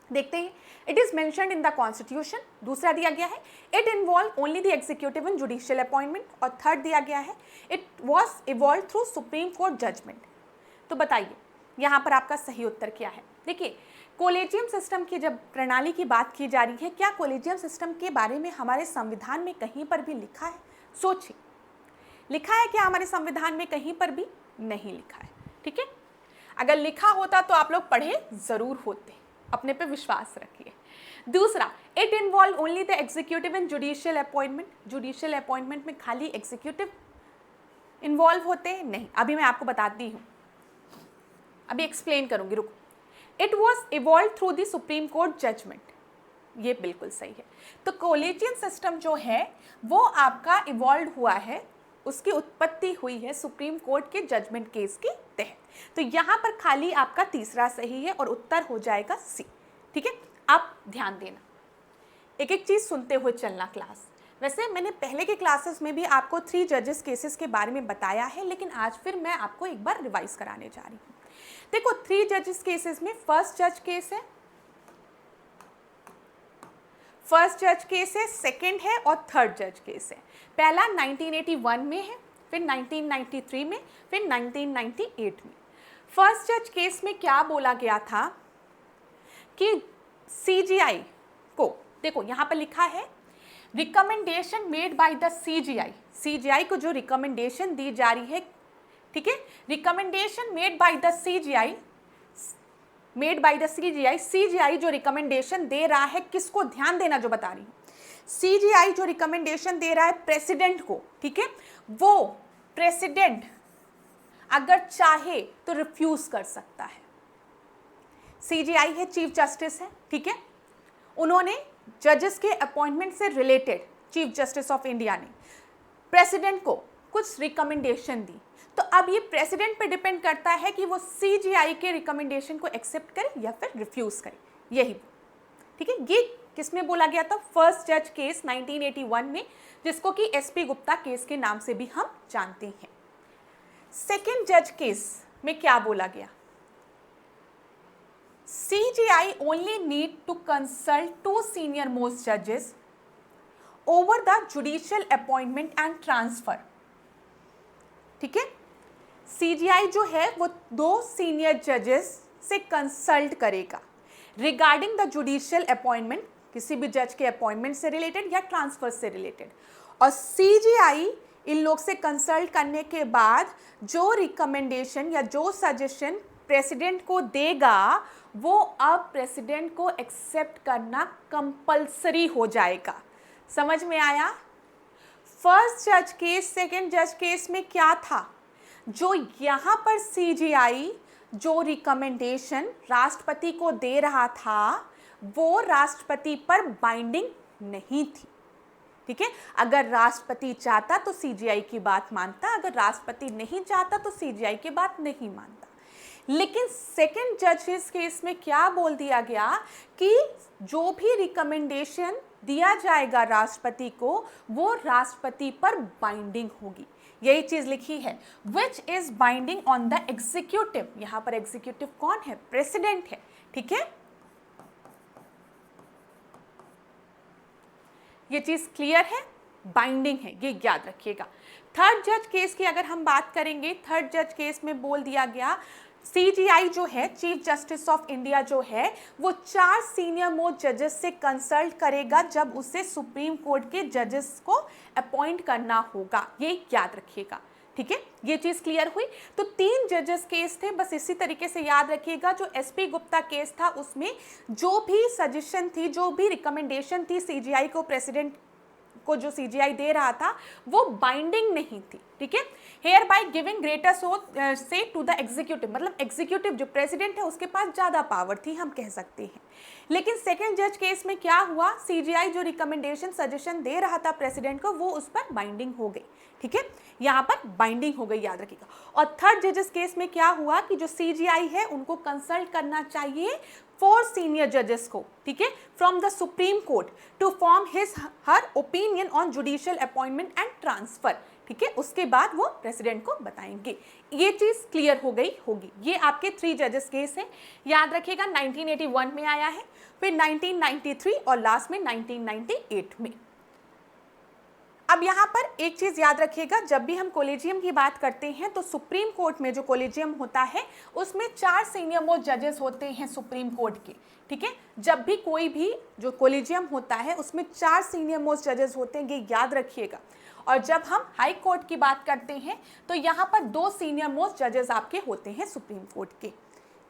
देखते हैं, it is mentioned in the constitution, दूसरा दिया गया है it involve only the executive and judicial appointment, और थर्ड दिया गया है it was evolve through supreme court judgement. तो बताइए यहाँ पर आपका सही उत्तर क्या है। देखिए, कॉलेजियम सिस्टम की जब प्रणाली की बात की जा रही है, क्या कॉलेजियम सिस्टम के बारे में हमारे संविधान में कहीं पर भी लिखा है? सोचिए, लिखा है क्या हमारे संविधान में? कहीं पर भी नहीं लिखा है, ठीक है। अगर लिखा होता तो आप लोग पढ़े जरूर होते, अपने पे विश्वास रखिए। दूसरा, it involve only the executive and judicial appointment, judicial appointment में खाली एग्जीक्यूटिव इन्वॉल्व होते हैं? नहीं, अभी मैं आपको बताती हूँ, अभी एक्सप्लेन करूंगी, रुको। It was evolve through the supreme court judgement, ये बिल्कुल सही है। तो कॉलेजियम सिस्टम जो है वो आपका इवॉल्व हुआ है, उसकी उत्पत्ति हुई है सुप्रीम कोर्ट के जजमेंट केस के तहत। तो यहाँ पर खाली आपका तीसरा सही है और उत्तर हो जाएगा सी, ठीक है। आप ध्यान देना, एक एक चीज सुनते हुए चलना क्लास। वैसे मैंने पहले के क्लासेस में भी आपको 3 जजेस केसेस के बारे में बताया है, लेकिन आज फिर मैं आपको एक बार रिवाइज कराने जा रही हूँ। देखो 3 जजेस केसेस में फर्स्ट जज केस है, फर्स्ट जज केस है, सेकेंड है और थर्ड जज केस है। पहला 1981 में है, फिर 1993 में, फिर 1998 में। फर्स्ट जज केस में क्या बोला गया था कि सीजीआई को, देखो यहाँ पर लिखा है recommendation made by the CGI, CGI को जो रिकमेंडेशन दी जा रही है, ठीक है, recommendation made by the CGI, made by the CGI, CGI जो रिकमेंडेशन दे रहा है, किसको, ध्यान देना जो बता रही हूँ, सीजीआई जो रिकमेंडेशन दे रहा है प्रेसिडेंट को, ठीक है, वो प्रेसिडेंट अगर चाहे तो रिफ्यूज कर सकता है। सीजीआई है, चीफ जस्टिस है, ठीक है, उन्होंने जजेस के अपॉइंटमेंट से related, chief justice of India ने प्रेसिडेंट को कुछ रिकमेंडेशन दी, तो अब ये प्रेसिडेंट पे डिपेंड करता है कि वो सीजीआई के रिकमेंडेशन को एक्सेप्ट करे या फिर रिफ्यूज करे, यही, ठीक है। ये किसमें बोला गया था, फर्स्ट जज केस 1981 में, जिसको कि एसपी गुप्ता केस के नाम से भी हम जानते हैं। सेकेंड जज केस में क्या बोला गया, CGI only need to consult 2 senior most judges over the judicial appointment and transfer, ठीक है। CGI जो है वो 2 सीनियर जजेस से कंसल्ट करेगा रिगार्डिंग द जुडिशियल अपॉइंटमेंट, किसी भी जज के अपॉइंटमेंट से रिलेटेड या ट्रांसफर से रिलेटेड, और CGI इन लोग से कंसल्ट करने के बाद जो रिकमेंडेशन या जो सजेशन प्रेसिडेंट को देगा, वो अब प्रेसिडेंट को एक्सेप्ट करना कंपलसरी हो जाएगा। समझ में आया? फर्स्ट जज केस, सेकेंड जज केस में क्या था, जो यहाँ पर सीजीआई जो रिकमेंडेशन राष्ट्रपति को दे रहा था, वो राष्ट्रपति पर बाइंडिंग नहीं थी, ठीक है। अगर राष्ट्रपति चाहता तो सीजीआई की बात मानता, अगर राष्ट्रपति नहीं चाहता तो सीजीआई की बात नहीं मानता। लेकिन सेकेंड जजेस केस में क्या बोल दिया गया कि जो भी रिकमेंडेशन दिया जाएगा राष्ट्रपति को, वो राष्ट्रपति पर बाइंडिंग होगी। यही चीज लिखी है, which is binding on the executive. यहां पर एग्जीक्यूटिव कौन है, प्रेसिडेंट है, ठीक है। ये चीज क्लियर है, बाइंडिंग है, ये याद रखिएगा। थर्ड जज केस की अगर हम बात करेंगे, थर्ड जज केस में बोल दिया गया सीजीआई जो है, चीफ जस्टिस ऑफ इंडिया जो है, वो 4 सीनियर मोस्ट जजेस से कंसल्ट करेगा जब उसे सुप्रीम कोर्ट के जजेस को अपॉइंट करना होगा। ये याद रखिएगा, ठीक है। ये चीज क्लियर हुई। तो 3 जजेस केस थे, बस इसी तरीके से याद रखिएगा। जो एसपी गुप्ता केस था उसमें जो भी सजेशन थी, जो भी रिकमेंडेशन थी सीजीआई को, प्रेसिडेंट को जो सीजीआई दे रहा था, वो बाइंडिंग नहीं थी, ठीक है। हेयर बाय गिविंग ग्रेटर से टू द एग्जीक्यूटिव, मतलब एग्जीक्यूटिव जो प्रेसिडेंट है उसके पास ज्यादा पावर थी, हम कह सकते हैं। लेकिन सेकेंड जज केस में क्या हुआ, सीजीआई जो रिकमेंडेशन सजेशन दे रहा था प्रेसिडेंट को, वो उस पर बाइंडिंग हो गई, ठीक है। यहाँ पर बाइंडिंग हो गई, याद रखिएगा। और थर्ड जजेस केस में क्या हुआ कि जो सीजीआई है उनको कंसल्ट करना चाहिए 4 सीनियर जजेस को, ठीक है, from the supreme court to form his her opinion on judicial appointment and transfer, ठीक है। उसके बाद वो प्रेसिडेंट को बताएंगे। ये चीज क्लियर हो गई होगी। ये आपके 3 जजेस केस हैं, याद रखिएगा। 1981 में आया है, फिर 1993 और लास्ट में 1998 में। अब यहाँ पर एक चीज याद रखिएगा, जब भी हम कोलेजियम की बात करते हैं तो सुप्रीम कोर्ट में जो कोलेजियम होता है उसमें 4 सीनियर मोस्ट जजेस होते हैं सुप्रीम कोर्ट के, ठीक है। जब भी कोई भी जो कोलेजियम होता है उसमें 4 सीनियर मोस्ट जजेस होते हैं, ये याद रखिएगा। और जब हम हाई कोर्ट की बात करते हैं तो यहाँ पर 2 सीनियर मोस्ट जजेस आपके होते हैं सुप्रीम कोर्ट के।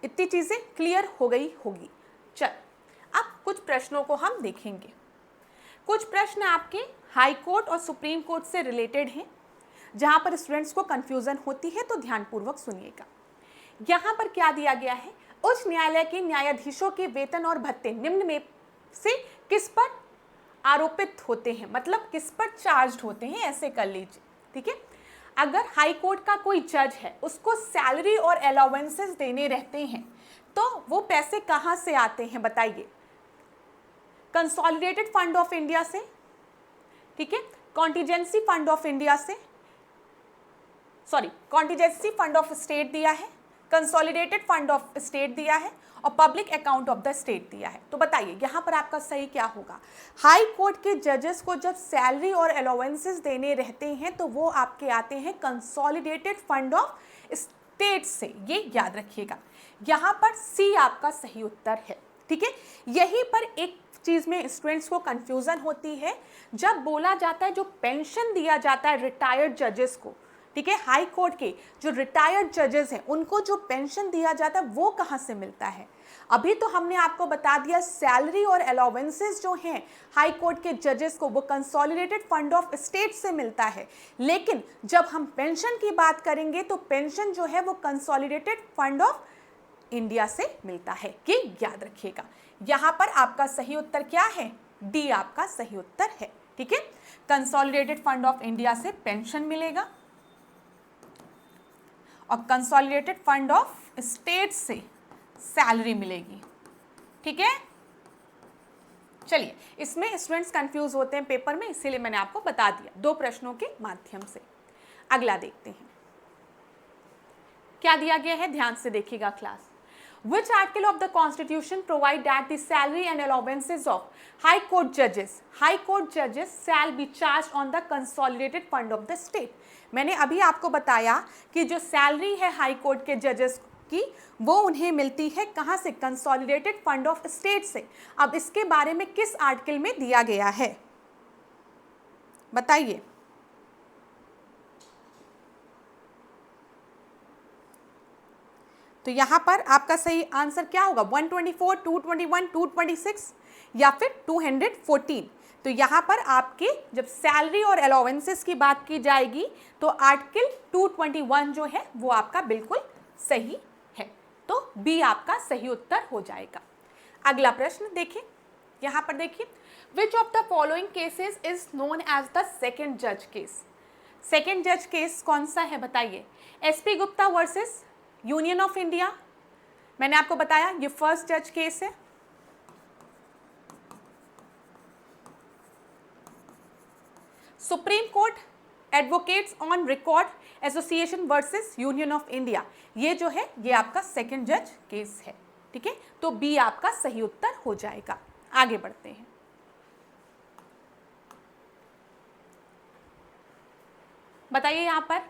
इतनी चीजें क्लियर हो गई होगी। चल, अब कुछ प्रश्नों को हम देखेंगे। कुछ प्रश्न आपके हाई कोर्ट और सुप्रीम कोर्ट से रिलेटेड हैं, जहां पर स्टूडेंट्स को कंफ्यूजन होती है, तो ध्यानपूर्वक सुनिएगा। यहां पर क्या दिया गया है, उच्च न्यायालय के न्यायाधीशों के वेतन और भत्ते निम्न में से किस पर आरोपित होते हैं, मतलब किस पर चार्ज होते हैं, ऐसे कर लीजिए, ठीक है। अगर हाई कोर्ट का कोई जज है, उसको सैलरी और अलाउंसेस देने रहते हैं, तो वो पैसे कहां से आते हैं बताइए। कंसोलिडेटेड फंड ऑफ इंडिया से, ठीक है, कॉन्टीजेंसी फंड ऑफ इंडिया से, कॉन्टीजेंसी फंड ऑफ स्टेट दिया है, कंसोलिडेटेड फंड ऑफ स्टेट दिया है और public account of the state दिया है। तो बताइए यहाँ पर आपका सही क्या होगा। हाई कोर्ट के जजेस को जब सैलरी और अलाउंसेस देने रहते हैं तो वो आपके आते हैं कंसोलिडेटेड फंड ऑफ स्टेट से, ये याद रखिएगा। यहाँ पर सी आपका सही उत्तर है, ठीक है। यहीं पर एक चीज में स्टूडेंट्स को कंफ्यूजन होती है, जब बोला जाता है जो पेंशन दिया जाता है रिटायर्ड जजेस को, ठीक है, हाई कोर्ट के जो रिटायर्ड जजेस हैं उनको जो पेंशन दिया जाता है वो कहाँ से मिलता है। अभी तो हमने आपको बता दिया सैलरी और अलाउंसेस जो हैं हाई कोर्ट के जजेस को वो कंसोलिडेटेड फंड ऑफ स्टेट से मिलता है, लेकिन जब हम पेंशन की बात करेंगे तो पेंशन जो है वो कंसोलिडेटेड फंड ऑफ इंडिया से मिलता है, ये याद रखिएगा। यहाँ पर आपका सही उत्तर क्या है, डी आपका सही उत्तर है, ठीक है। कंसोलिडेटेड फंड ऑफ इंडिया से पेंशन मिलेगा और कंसोलिडेटेड फंड ऑफ स्टेट से सैलरी मिलेगी, ठीक है। चलिए, इसमें स्टूडेंट्स कंफ्यूज होते हैं पेपर में, इसीलिए मैंने आपको बता दिया 2 प्रश्नों के माध्यम से। अगला देखते हैं क्या दिया गया है, ध्यान से देखिएगा class. Which article of the Constitution provide that the salary and allowances of High Court judges shall be charged on the consolidated fund of the state? मैंने अभी आपको बताया कि जो सैलरी है हाई कोर्ट के जजेस की वो उन्हें मिलती है कहाँ से, कंसोलिडेटेड फंड ऑफ स्टेट से। अब इसके बारे में किस आर्टिकल में दिया गया है बताइए। तो यहाँ पर आपका सही आंसर क्या होगा, 124, 221, 226 या फिर 214। तो यहाँ पर आपके जब सैलरी और अलाउंसेस की बात की जाएगी तो आर्टिकल 221 जो है वो आपका बिल्कुल सही है, तो बी आपका सही उत्तर हो जाएगा। अगला प्रश्न देखिए, यहाँ पर देखिए, विच of the following cases is known as the second जज केस। सेकेंड जज केस कौन सा है बताइए। SP Gupta versus union of India, मैंने आपको बताया ये फर्स्ट जज केस है। Supreme court advocates on record association versus union of India, ये जो है ये आपका सेकंड जज केस है, ठीक है। तो बी आपका सही उत्तर हो जाएगा। आगे बढ़ते हैं, बताइए यहाँ पर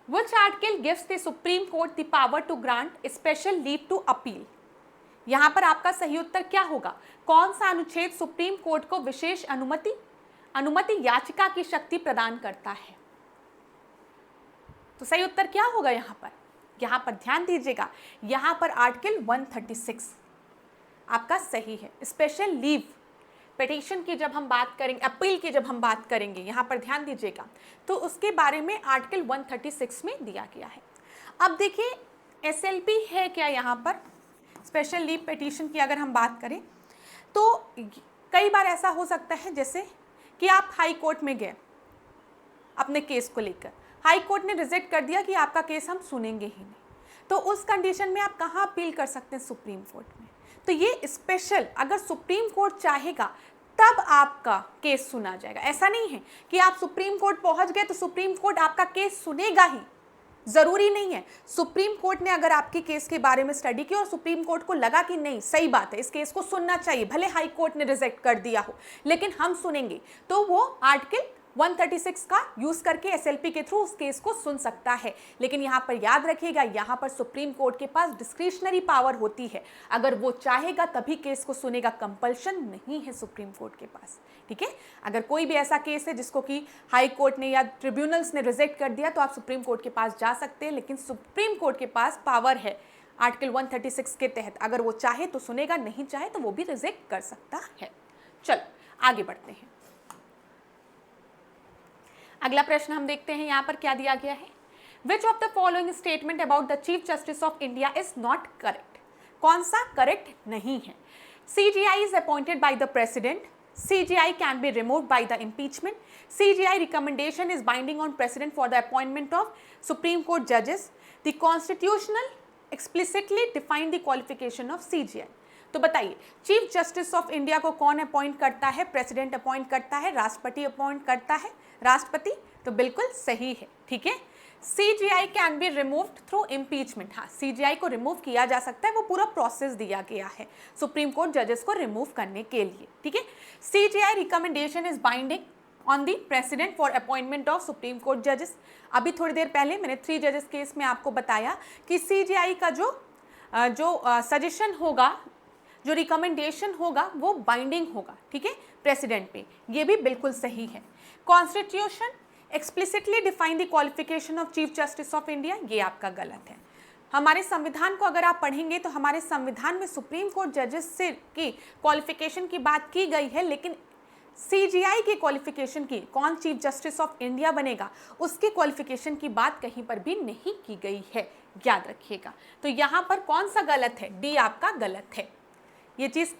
Which article gives the Supreme Court the power to grant special leave to appeal? यहाँ पर आपका सही उत्तर क्या होगा, कौन सा अनुच्छेद सुप्रीम कोर्ट को विशेष अनुमति याचिका की शक्ति प्रदान करता है। तो सही उत्तर क्या होगा यहाँ पर ध्यान दीजिएगा, यहाँ पर आर्टिकल 136 आपका सही है। स्पेशल लीव पिटीशन की जब हम बात करेंगे, अपील की जब हम बात करेंगे, यहाँ पर ध्यान दीजिएगा, तो उसके बारे में आर्टिकल 136 में दिया गया है। अब देखिए एसएलपी है क्या, यहाँ पर स्पेशल लीव पिटीशन की अगर हम बात करें तो कई बार ऐसा हो सकता है जैसे कि आप हाई कोर्ट में गए अपने केस को लेकर, हाई कोर्ट ने रिजेक्ट कर दिया कि आपका केस हम सुनेंगे ही नहीं, तो उस कंडीशन में आप कहाँ अपील कर सकते हैं, सुप्रीम कोर्ट में। तो ये स्पेशल, अगर सुप्रीम कोर्ट चाहेगा तब आपका केस सुना जाएगा। ऐसा नहीं है कि आप सुप्रीम कोर्ट पहुंच गए तो सुप्रीम कोर्ट आपका केस सुनेगा ही, जरूरी नहीं है। सुप्रीम कोर्ट ने अगर आपके केस के बारे में स्टडी की और सुप्रीम कोर्ट को लगा कि नहीं सही बात है, इस केस को सुनना चाहिए, भले हाई कोर्ट ने रिजेक्ट कर दिया हो लेकिन हम सुनेंगे, तो वो आर्टिकल 136 का यूज करके एसएलपी के थ्रू उस केस को सुन सकता है। लेकिन यहाँ पर याद रखिएगा, यहाँ पर सुप्रीम कोर्ट के पास डिस्क्रिशनरी पावर होती है, अगर वो चाहेगा तभी केस को सुनेगा, कंपल्शन नहीं है सुप्रीम कोर्ट के पास, ठीक है। अगर कोई भी ऐसा केस है जिसको कि हाई कोर्ट ने या ट्रिब्यूनल्स ने रिजेक्ट कर दिया तो आप सुप्रीम कोर्ट के पास जा सकते हैं, लेकिन सुप्रीम कोर्ट के पास पावर है आर्टिकल 136 के तहत, अगर वो चाहे तो सुनेगा, नहीं चाहे तो वो भी रिजेक्ट कर सकता है। चलो आगे बढ़ते हैं, अगला प्रश्न हम देखते हैं यहाँ पर क्या दिया गया है। Which of the following statement about the chief justice of India is not correct, कौन सा करेक्ट नहीं है। CJI is appointed by the president, CJI can be removed by the impeachment, CJI recommendation is binding on president for the appointment of supreme court जजेस, the constitutional explicitly define the qualification of CJI। तो बताइए chief justice of India को कौन appoint करता है? President appoint करता है, राष्ट्रपति अपॉइंट करता है, राष्ट्रपति। तो बिल्कुल सही है, ठीक है। CGI can be removed through impeachment. हाँ, CGI को रिमूव किया जा सकता है, वो पूरा प्रोसेस दिया गया है सुप्रीम कोर्ट जजेस को रिमूव करने के लिए, ठीक है। CGI recommendation is binding on the president for appointment of supreme court जजेस। अभी थोड़ी देर पहले मैंने 3 जजेस केस में आपको बताया कि CGI का जो सजेशन होगा, जो रिकमेंडेशन होगा वो बाइंडिंग होगा, ठीक है, प्रेसिडेंट पे। ये भी बिल्कुल सही है। Constitution explicitly define the qualification of chief justice of India, ये आपका गलत है। हमारे संविधान को अगर आप पढ़ेंगे तो हमारे संविधान में सुप्रीम कोर्ट जजेस से की क्वालिफिकेशन की बात की गई है, लेकिन CGI की क्वालिफिकेशन की, कौन चीफ जस्टिस ऑफ इंडिया बनेगा, उसकी क्वालिफिकेशन की बात कहीं पर भी नहीं की गई है, याद रखिएगा। तो यहाँ पर कौन सा गलत है? डी आपका गलत है। ये चीज़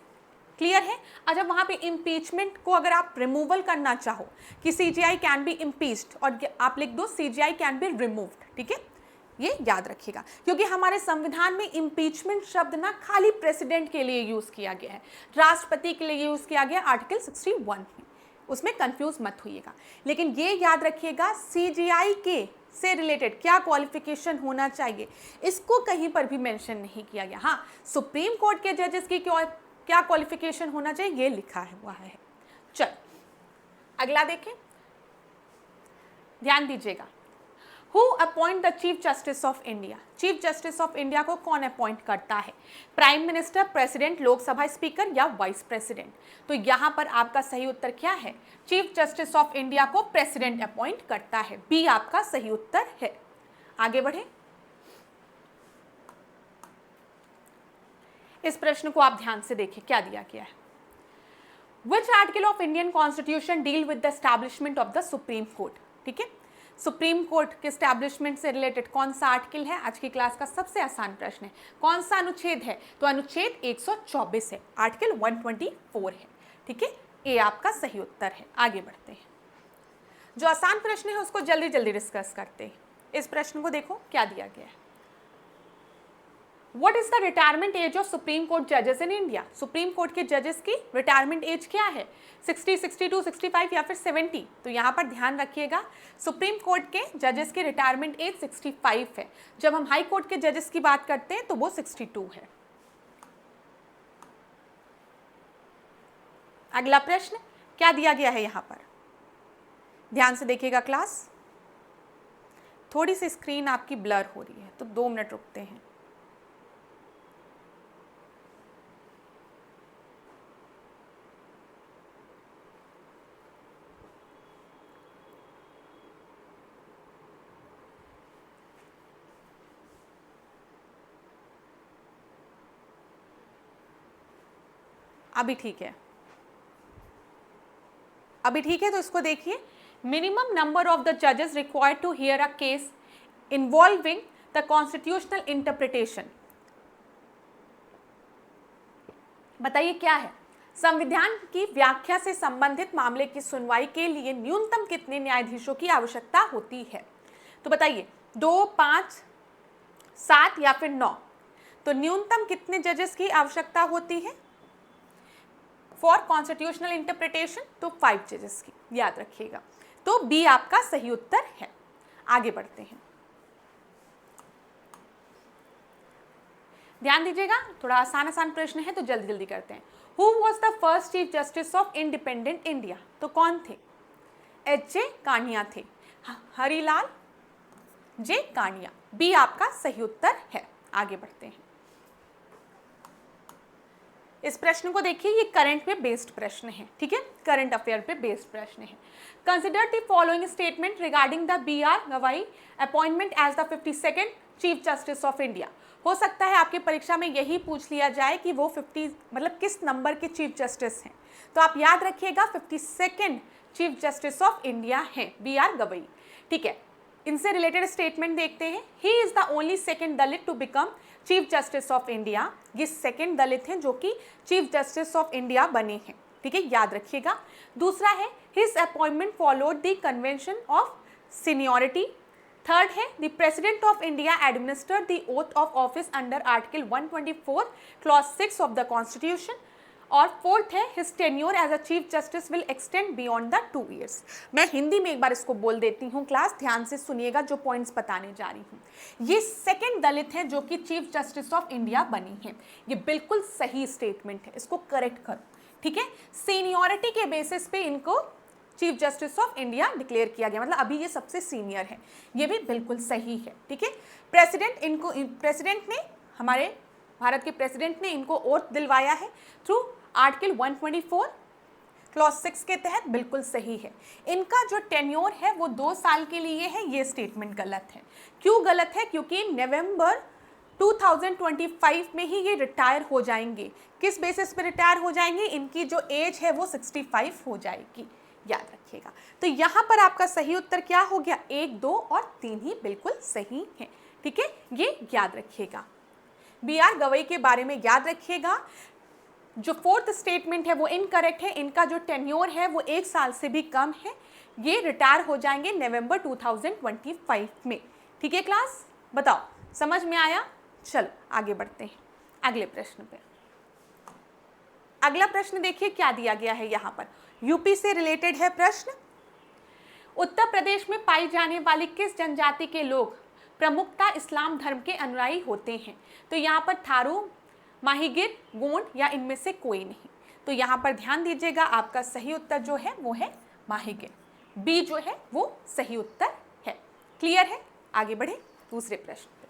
क्लियर है। अच्छा, वहाँ पे इम्पीचमेंट को अगर आप रिमूवल करना चाहो कि CGI कैन बी इम्पीच्ड, और आप लिख दो CGI कैन बी रिमूव्ड, ठीक है, ये याद रखिएगा, क्योंकि हमारे संविधान में इम्पीचमेंट शब्द ना खाली प्रेसिडेंट के लिए यूज़ किया गया है, राष्ट्रपति के लिए यूज़ किया गया आर्टिकल 61 में, उसमें कंफ्यूज मत होइएगा। लेकिन ये याद रखिएगा CGI के से रिलेटेड क्या क्वालिफिकेशन होना चाहिए, इसको कहीं पर भी मेंशन नहीं किया गया। हाँ, सुप्रीम कोर्ट के जजेस की क्या क्वालिफिकेशन होना चाहिए ये लिखा है हुआ है। चल अगला देखें, ध्यान दीजिएगा। Who appoint the chief justice of India? Chief justice of India को कौन अपॉइंट करता है? Prime minister, president, Lok Sabha speaker या वाइस प्रेसिडेंट? तो यहाँ पर आपका सही उत्तर क्या है? चीफ जस्टिस ऑफ इंडिया को प्रेसिडेंट अपॉइंट करता है, बी आपका सही उत्तर है। आगे बढ़े, इस प्रश्न को आप ध्यान से देखिए, क्या दिया गया है। Which article of Indian Constitution deal with the establishment of the Supreme Court? ठीक है, सुप्रीम कोर्ट के स्टैब्लिशमेंट से रिलेटेड कौन सा आर्टिकल है? आज की क्लास का सबसे आसान प्रश्न है। कौन सा अनुच्छेद है? तो अनुच्छेद 124 है, आर्टिकल 124 है, ठीक है, ये आपका सही उत्तर है। आगे बढ़ते हैं, जो आसान प्रश्न है उसको जल्दी जल्दी डिस्कस करते हैं। इस प्रश्न को देखो, क्या दिया गया है। What is the retirement age of Supreme Court judges in India? Supreme court के जजेस की रिटायरमेंट एज क्या है? 60, 62, 65 या फिर 70? तो यहाँ पर ध्यान रखिएगा, सुप्रीम कोर्ट के जजेस की रिटायरमेंट एज 65 है। जब हम हाई कोर्ट के जजेस की बात करते हैं तो वो 62 है। अगला प्रश्न क्या दिया गया है यहाँ पर? ध्यान से देखिएगा क्लास, थोड़ी सी स्क्रीन आपकी ब्लर हो रही है तो 2 मिनट रुकते हैं। अभी ठीक है, अभी ठीक है। तो इसको देखिए, मिनिमम नंबर ऑफ द जजेस required to hear a case involving the constitutional interpretation. बताइए क्या है? संविधान की व्याख्या से संबंधित मामले की सुनवाई के लिए न्यूनतम कितने न्यायाधीशों की आवश्यकता होती है? तो बताइए 2, 5, 7 या फिर 9? तो न्यूनतम कितने जजेस की आवश्यकता होती है फॉर कॉन्स्टिट्यूशनल इंटरप्रिटेशन? तो 5 जजेस की, याद रखिएगा। तो बी आपका सही उत्तर है। आगे बढ़ते हैं, ध्यान दीजिएगा, थोड़ा आसान आसान प्रश्न है तो जल्दी जल्दी करते हैं। Who was the first chief justice of independent India? तो कौन थे? H.J. कानिया थे, हरिलाल जे कानिया, बी आपका सही उत्तर है। आगे बढ़ते हैं, इस प्रश्न को देखिए, ये करंट पे बेस्ड प्रश्न है, ठीक है, करंट अफेयर पे बेस्ड प्रश्न है। Consider the following statement regarding the B.R. Gavai appointment as the 52nd chief justice of India. हो सकता है आपकी परीक्षा में यही पूछ लिया जाए कि वो 50 मतलब किस नंबर के चीफ जस्टिस हैं, तो आप याद रखिएगा 52nd chief justice of India हैं B.R. गवाई, ठीक है। इनसे रिलेटेड स्टेटमेंट देखते हैं। He is the only second Dalit to become chief justice of India. ये सेकेंड दलित हैं जो कि चीफ जस्टिस ऑफ इंडिया बने हैं, ठीक है, याद रखिएगा। दूसरा है his appointment followed the convention of seniority third है the president of India administer the oath of office under article 124 clause 6 of the constitution. और फोर्थ है his tenure as a chief justice will extend beyond the 2 years। मैं हिंदी में एक बार इसको बोल देती हूँ क्लास, ध्यान से सुनिएगा जो पॉइंट्स बताने जा रही हूँ। ये सेकंड दलित है जो कि चीफ जस्टिस ऑफ इंडिया बनी है। ये बिल्कुल सही स्टेटमेंट है, इसको करेक्ट करो, ठीक है। सीनियरिटी के बेसिस पे इनको chief justice of India declare किया गया, मतलब अभी ये सबसे सीनियर है, ये भी बिल्कुल सही है, ठीक है। प्रेसिडेंट ने, हमारे भारत के प्रेसिडेंट ने इनको ओथ दिलवाया है थ्रू आर्टिकल 124 क्लॉज 6 के तहत, बिल्कुल सही है। इनका जो टेन्योर है वो 2 साल के लिए है, ये स्टेटमेंट गलत है। क्यों गलत है? क्योंकि नवंबर 2025 में ही ये रिटायर हो जाएंगे। किस बेसिस पे रिटायर हो जाएंगे? इनकी जो एज है वो 65 हो जाएगी, याद रखिएगा। तो यहाँ पर आपका सही उत्तर क्या हो गया? 1, 2 और 3 ही बिल्कुल सही है, ठीक है, ये याद रखिएगा। BR गवई के बारे में याद रखिएगा, जो फोर्थ स्टेटमेंट है वो इनकरेक्ट है। इनका जो टेन्योर है वो 1 साल से भी कम है, ये रिटायर हो जाएंगे नवंबर 2025 में, ठीक है क्लास। बताओ समझ में आया? चलो आगे बढ़ते हैं अगले प्रश्न पे। अगला प्रश्न देखिए क्या दिया गया है यहाँ पर, यूपी से रिलेटेड है प्रश्न। उत्तर प्रदेश में पाई जाने वाली किस जनजाति के लोग प्रमुखता इस्लाम धर्म के अनुयायी होते हैं? तो यहाँ पर थारू, माहीगिर, गोंड या इनमें से कोई नहीं। तो यहाँ पर ध्यान दीजिएगा, आपका सही उत्तर जो है वो है माहीगिर, बी जो है वो सही उत्तर है। क्लियर है? आगे बढ़े दूसरे प्रश्न पे।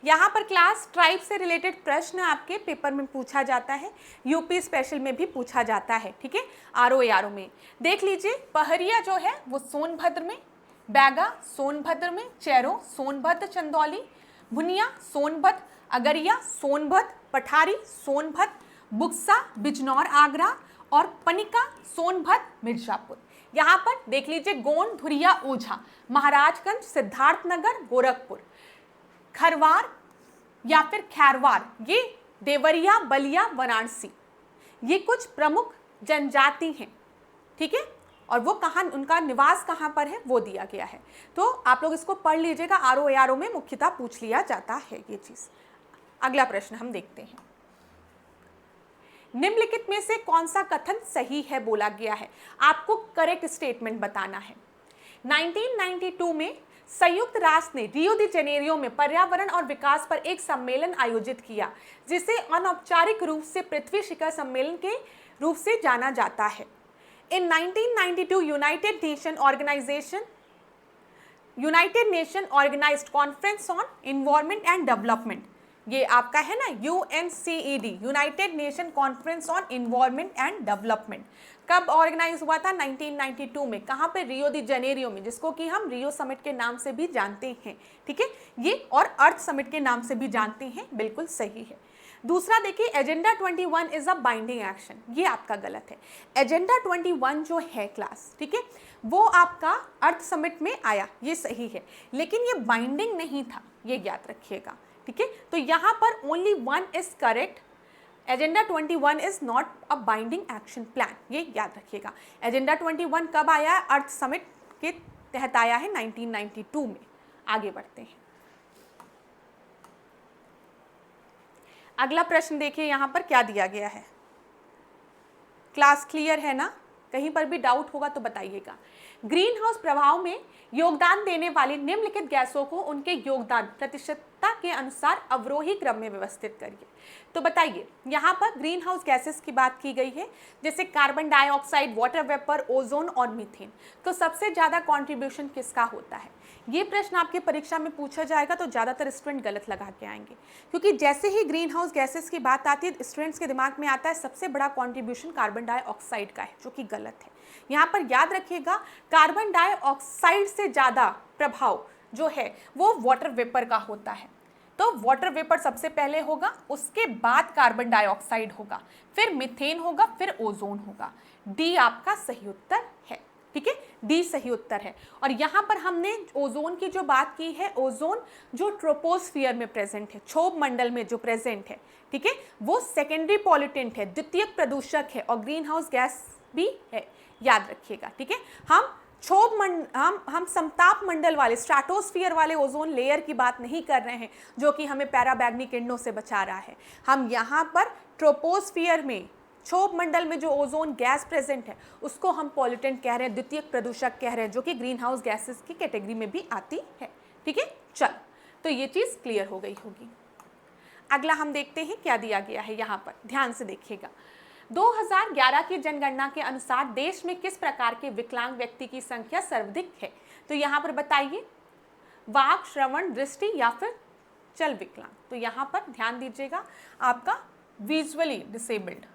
यहाँ पर क्लास ट्राइब से रिलेटेड प्रश्न आपके पेपर में पूछा जाता है, यूपी स्पेशल में भी पूछा जाता है, ठीक है। RO में देख लीजिए, पहरिया जो है वो सोनभद्र में, बैगा सोनभद्र में, चेरो सोनभद्र चंदौली, भुनिया सोनभद्र, अगरिया सोनभद्र, पठारी सोनभद्र, बुक्सा बिजनौर आगरा और पनिका सोनभद्र मिर्जापुर। यहाँ पर देख लीजिए, गोंड, धुरिया, ओझा, महाराजगंज, सिद्धार्थनगर, गोरखपुर, खरवार या फिर खैरवार, ये देवरिया, बलिया, वाराणसी, ये कुछ प्रमुख जनजाति हैं, ठीक है। और वो कहाँ, उनका निवास कहाँ पर है वो दिया गया है। तो आप लोग इसको पढ़ लीजिएगा, RO में मुख्यतः पूछ लिया जाता है ये चीज़। अगला प्रश्न हम देखते हैं, निम्नलिखित में से कौन सा कथन सही है बोला गया है? आपको करेक्ट स्टेटमेंट बताना है। 1992 में संयुक्त राष्ट्र ने रियो दी जेनेरियो में पर्यावरण और विकास पर एक सम्मेलन आयोजित किया, जिसे अनौपचारिक रूप से पृथ्वी शिखर सम्मेलन के रूप से जाना जाता है। In 1992, United Nation organized Conference on Environment and Development। ये आपका है ना UNCED, United nation conference on environment and development. कब ऑर्गेनाइज हुआ था? 1992 में। कहाँ पे? रियो दी जेनेरियो में, जिसको कि हम रियो समिट के नाम से भी जानते हैं, ठीक है, ये और अर्थ समिट के नाम से भी जानते हैं, बिल्कुल सही है। दूसरा देखिए, agenda 21 is a binding action, ये आपका गलत है। एजेंडा 21 जो है क्लास, ठीक है, वो आपका अर्थ समिट में आया, ये सही है, लेकिन ये बाइंडिंग नहीं था, ये याद रखिएगा, ठीक है। तो यहाँ पर only 1 is correct, agenda 21 is not a binding action plan, ये याद रखिएगा। एजेंडा 21 कब आया है? अर्थ समिट के तहत आया है 1992 में। आगे बढ़ते हैं, अगला प्रश्न देखिए यहाँ पर क्या दिया गया है। क्लास क्लियर है ना? कहीं पर भी डाउट होगा तो बताइएगा। ग्रीन हाउस प्रभाव में योगदान देने वाली निम्नलिखित गैसों को उनके योगदान प्रतिशतता के अनुसार अवरोही क्रम में व्यवस्थित करिए। तो बताइए, यहाँ पर ग्रीन हाउस गैसेस की बात की गई है, जैसे carbon dioxide, water vapour, ozone और मीथेन। तो सबसे ज़्यादा कॉन्ट्रीब्यूशन किसका होता है? ये प्रश्न आपके परीक्षा में पूछा जाएगा तो ज़्यादातर स्टूडेंट गलत लगा के आएंगे, क्योंकि जैसे ही ग्रीन हाउस गैसेस की बात आती है स्टूडेंट्स के दिमाग में आता है सबसे बड़ा कॉन्ट्रीब्यूशन कार्बन डाइऑक्साइड का है, जो कि गलत है। यहाँ पर याद रखिएगा, कार्बन डाइऑक्साइड से ज़्यादा प्रभाव जो है वो वाटर वेपर का होता है। तो वाटर वेपर सबसे पहले होगा, उसके बाद कार्बन डाइऑक्साइड होगा, फिर मीथेन होगा, फिर ओजोन होगा। डी आपका सही उत्तर है, ठीक है, डी सही उत्तर है। और यहाँ पर हमने ओजोन की जो बात की है, ओजोन जो ट्रोपोस्फियर में प्रेजेंट है, क्षोभ मंडल में जो प्रेजेंट है, ठीक है, वो सेकेंडरी पॉल्यूटेंट है, द्वितीयक प्रदूषक है और ग्रीन हाउस गैस भी है, याद रखिएगा, ठीक है। हम हम समताप मंडल वाले, स्ट्रैटोस्फीयर वाले ओजोन लेयर की बात नहीं कर रहे हैं जो कि हमें पैराबैग्नी किरणों से बचा रहा है। हम यहाँ पर ट्रोपोस्फीयर में, क्षोभ मंडल में जो ओजोन गैस प्रेजेंट है उसको हम पॉल्यूटेंट कह रहे हैं, द्वितीयक प्रदूषक कह रहे हैं, जो कि ग्रीन हाउस गैसेस की कैटेगरी में भी आती है। ठीक है, चलो, तो ये चीज़ क्लियर हो गई होगी। अगला हम देखते हैं क्या दिया गया है यहाँ पर, ध्यान से देखिएगा। 2011 की जनगणना के अनुसार देश में किस प्रकार के विकलांग व्यक्ति की संख्या सर्वाधिक है? तो यहाँ पर बताइए, वाक, श्रवण, दृष्टि या फिर चल विकलांग। तो यहाँ पर ध्यान दीजिएगा, आपका विजुअली डिसेबल्ड,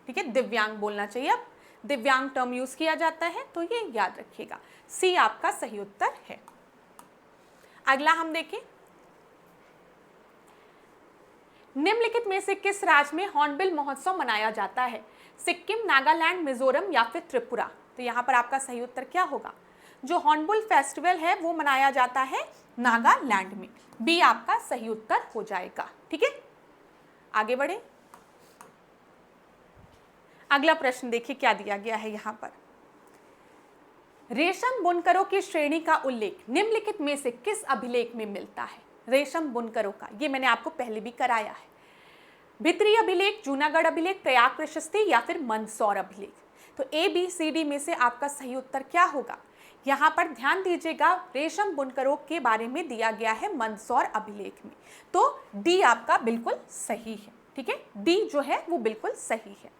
ठीक है, दिव्यांग बोलना चाहिए। अब दिव्यांग टर्म यूज किया जाता है, तो ये याद रखिएगा, सी आपका सही उत्तर है। अगला हम देखें, निम्नलिखित में से किस राज्य में हॉर्नबिल महोत्सव मनाया जाता है? सिक्किम, नागालैंड, मिजोरम या फिर त्रिपुरा। तो यहाँ पर आपका सही उत्तर क्या होगा? जो हॉर्नबिल फेस्टिवल है वो मनाया जाता है नागालैंड में। बी आपका सही उत्तर हो जाएगा। ठीक है, आगे बढ़े। अगला प्रश्न देखिए क्या दिया गया है यहाँ पर। रेशम बुनकरों की श्रेणी का उल्लेख निम्नलिखित में से किस अभिलेख में मिलता है? रेशम बुनकरों का, ये मैंने आपको पहले भी कराया है। भित्री अभिलेख, जूनागढ़ अभिलेख, प्रयाग प्रशस्ति या फिर मंदसौर अभिलेख। तो ए बी सी डी में से आपका सही उत्तर क्या होगा? यहाँ पर ध्यान दीजिएगा, रेशम बुनकरों के बारे में दिया गया है मंदसौर अभिलेख में, तो डी आपका बिल्कुल सही है। ठीक है, डी जो है वो बिल्कुल सही है।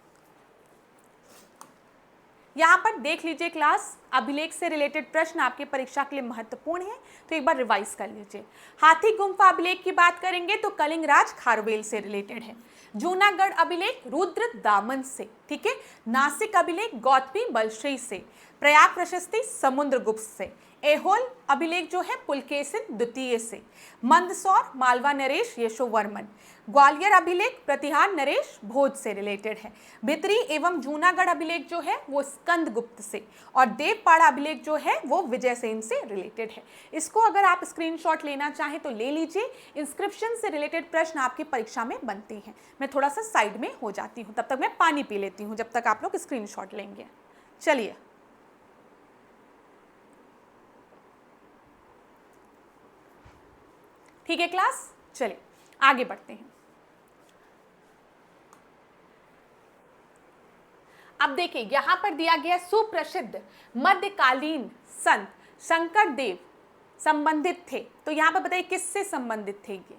यहाँ पर देख लीजिए क्लास, अभिलेख से रिलेटेड प्रश्न आपके परीक्षा के लिए महत्वपूर्ण है, तो एक बार रिवाइज कर लीजिए। हाथी गुम्फा अभिलेख की बात करेंगे तो कलिंगराज खारवेल से रिलेटेड है। जूनागढ़ अभिलेख रुद्र दामन से, ठीक है। नासिक अभिलेख गौतमी बलश्री से। प्रयाग प्रशस्ति समुद्रगुप्त से। एहोल अभिलेख जो है पुलकेशिन द्वितीय से। मंदसौर मालवा नरेश यशोवर्मन। ग्वालियर अभिलेख प्रतिहार नरेश भोज से रिलेटेड है। भित्री एवं जूनागढ़ अभिलेख जो है वो स्कंदगुप्त से, और देवपाड़ा अभिलेख जो है वो विजयसेन से रिलेटेड है। इसको अगर आप स्क्रीनशॉट लेना चाहें तो ले लीजिए। इंस्क्रिप्शन से रिलेटेड प्रश्न आपकी परीक्षा में बनती हैं। मैं थोड़ा सा साइड में हो जाती हूँ, तब तक मैं पानी पी लेती हूँ जब तक आप लोग स्क्रीनशॉट लेंगे। चलिए, ठीक है क्लास, चलिए आगे बढ़ते हैं। अब देखिए यहाँ पर दिया गया सुप्रसिद्ध मध्यकालीन संत शंकर देव संबंधित थे। तो यहाँ पर बताइए किससे संबंधित थे? ये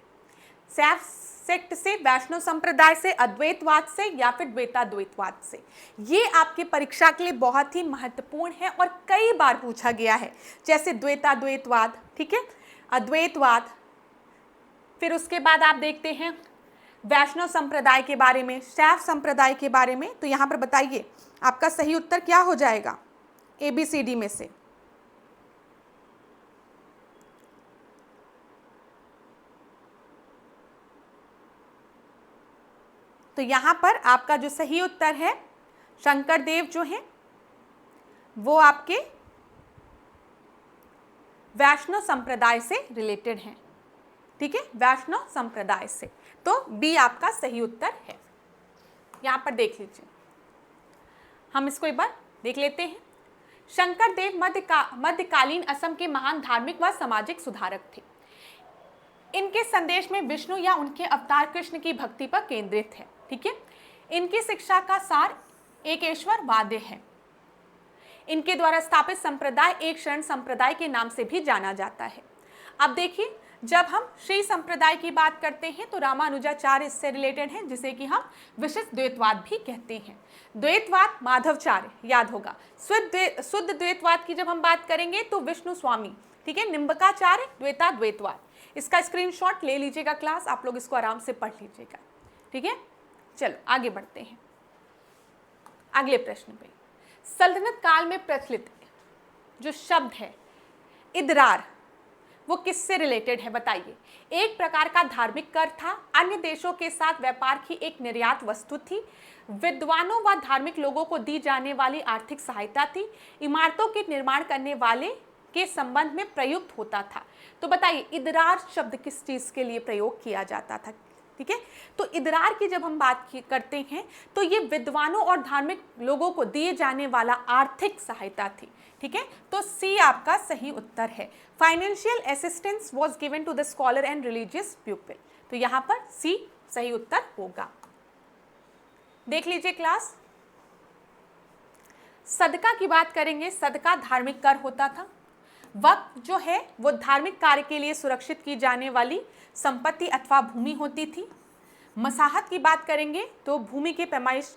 शैव सेक्ट से, वैष्णव संप्रदाय से, अद्वैतवाद से या फिर द्वैताद्वैतवाद से। ये आपकी परीक्षा के लिए बहुत ही महत्वपूर्ण है और कई बार पूछा गया है, जैसे द्वैताद्वैतवाद, ठीक है, अद्वैतवाद, फिर उसके बाद आप देखते हैं वैष्णव संप्रदाय के बारे में, शैव संप्रदाय के बारे में। तो यहाँ पर बताइए आपका सही उत्तर क्या हो जाएगा ABCD में से? तो यहाँ पर आपका जो सही उत्तर है, शंकर देव जो है वो आपके वैष्णव संप्रदाय से रिलेटेड हैं, ठीक है, वैष्णव संप्रदाय से। तो बी आपका सही उत्तर है। यहां पर देख लीजिए, हम इसको एक बार देख लेते हैं। शंकर देव मध्यकालीन असम के महान धार्मिक व सामाजिक सुधारक थे। इनके संदेश में विष्णु या उनके अवतार कृष्ण की भक्ति पर केंद्रित है, ठीक है। इनकी शिक्षा का सार एकेश्वरवाद है। इनके द्वारा स्थापित संप्रदाय एक शरण संप्रदाय के नाम से भी जाना जाता है। अब देखिए, जब हम श्री संप्रदाय की बात करते हैं तो रामानुजाचार्य इससे रिलेटेड हैं, जिसे कि हम विशिष्ट द्वैतवाद भी कहते हैं। द्वैतवाद माधवाचार्य, याद होगा। शुद्ध द्वैतवाद की जब हम बात करेंगे तो विष्णु स्वामी, ठीक है, निम्बकाचार्य, द्वैताद्वैतवाद। इसका स्क्रीनशॉट ले लीजिएगा क्लास, आप लोग इसको आराम से पढ़ लीजिएगा, ठीक है। चलो आगे बढ़ते हैं अगले प्रश्न पे। सल्तनत काल में प्रचलित जो शब्द है इदरार, वो किससे रिलेटेड है बताइए? एक प्रकार का धार्मिक कर था, अन्य देशों के साथ व्यापार की एक निर्यात वस्तु थी, विद्वानों व धार्मिक लोगों को दी जाने वाली आर्थिक सहायता थी, इमारतों के निर्माण करने वाले के संबंध में प्रयुक्त होता था। तो बताइए इदरार शब्द किस चीज के लिए प्रयोग किया जाता था? ठीक है। तो इदरार की जब हम बात करते हैं तो ये विद्वानों और धार्मिक लोगों को दिए जाने वाला आर्थिक सहायता थी, ठीक है। तो सी आपका सही उत्तर है। Financial assistance was given to the scholar and religious people, तो यहाँ पर सी सही उत्तर होगा। देख लीजिए क्लास, सदका की बात करेंगे। सदका धार्मिक कर होता था। वक्फ जो है वो धार्मिक कार्य के लिए सुरक्षित की जाने वाली संपत्ति अथवा भूमि होती थी। मसाहत की बात करेंगे तो भूमि के पैमाइश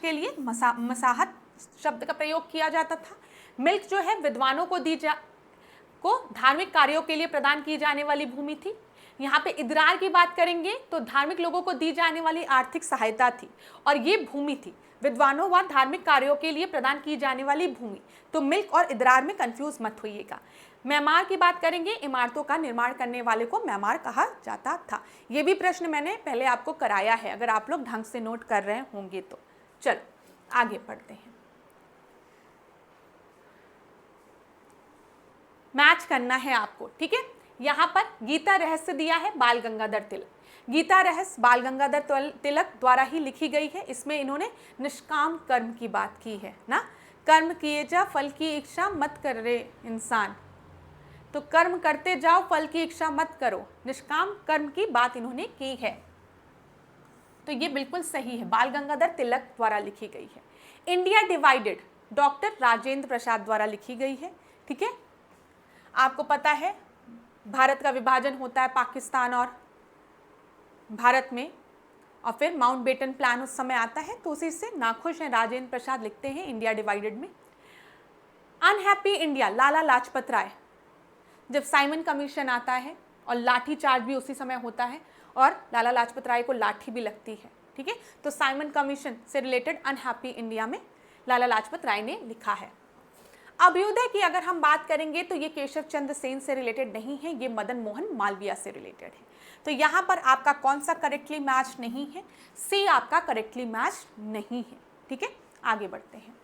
के लिए मसाहत शब्द का प्रयोग किया जाता था। मिल्क जो है विद्वानों को धार्मिक कार्यों के लिए प्रदान की जाने वाली भूमि थी। यहाँ पे इदरार की बात करेंगे तो धार्मिक लोगों को दी जाने वाली आर्थिक सहायता थी और ये भूमि थी विद्वानों व धार्मिक कार्यों के लिए प्रदान की जाने वाली भूमि। तो मिल्क और इदरार में कंफ्यूज मत होइएगा। मैमार की बात करेंगे, इमारतों का निर्माण करने वाले को मैमार कहा जाता था। ये भी प्रश्न मैंने पहले आपको कराया है, अगर आप लोग ढंग से नोट कर रहे होंगे तो। चलो आगे पढ़ते हैं। मैच करना है आपको, ठीक है। यहाँ पर गीता रहस्य दिया है बाल गंगाधर तिलक। गीता रहस्य बाल गंगाधर तिलक द्वारा ही लिखी गई है। इसमें इन्होंने निष्काम कर्म की बात की है ना, कर्म किए जा फल की इच्छा मत कर रे इंसान, तो कर्म करते जाओ फल की इच्छा मत करो, निष्काम कर्म की बात इन्होंने की है। तो ये बिल्कुल सही है, बाल गंगाधर तिलक द्वारा लिखी गई है। इंडिया डिवाइडेड डॉक्टर राजेंद्र प्रसाद द्वारा लिखी गई है, ठीक है। आपको पता है भारत का विभाजन होता है पाकिस्तान और भारत में, और फिर माउंटबेटन प्लान उस समय आता है, तो उसी से नाखुश हैं राजेंद्र प्रसाद, लिखते हैं इंडिया डिवाइडेड में। अनहैप्पी इंडिया लाला लाजपत राय, जब साइमन कमीशन आता है और लाठी चार्ज भी उसी समय होता है और लाला लाजपत राय को लाठी भी लगती है, ठीक है। तो साइमन कमीशन से रिलेटेड अनहैप्पी इंडिया में लाला लाजपत राय ने लिखा है। अभ्युदय की अगर हम बात करेंगे तो ये केशव चंद्र सेन से रिलेटेड नहीं है, ये मदन मोहन मालवीय से रिलेटेड है। तो यहाँ पर आपका कौन सा करेक्टली मैच नहीं है, सी आपका करेक्टली मैच नहीं है, ठीक है। आगे बढ़ते हैं।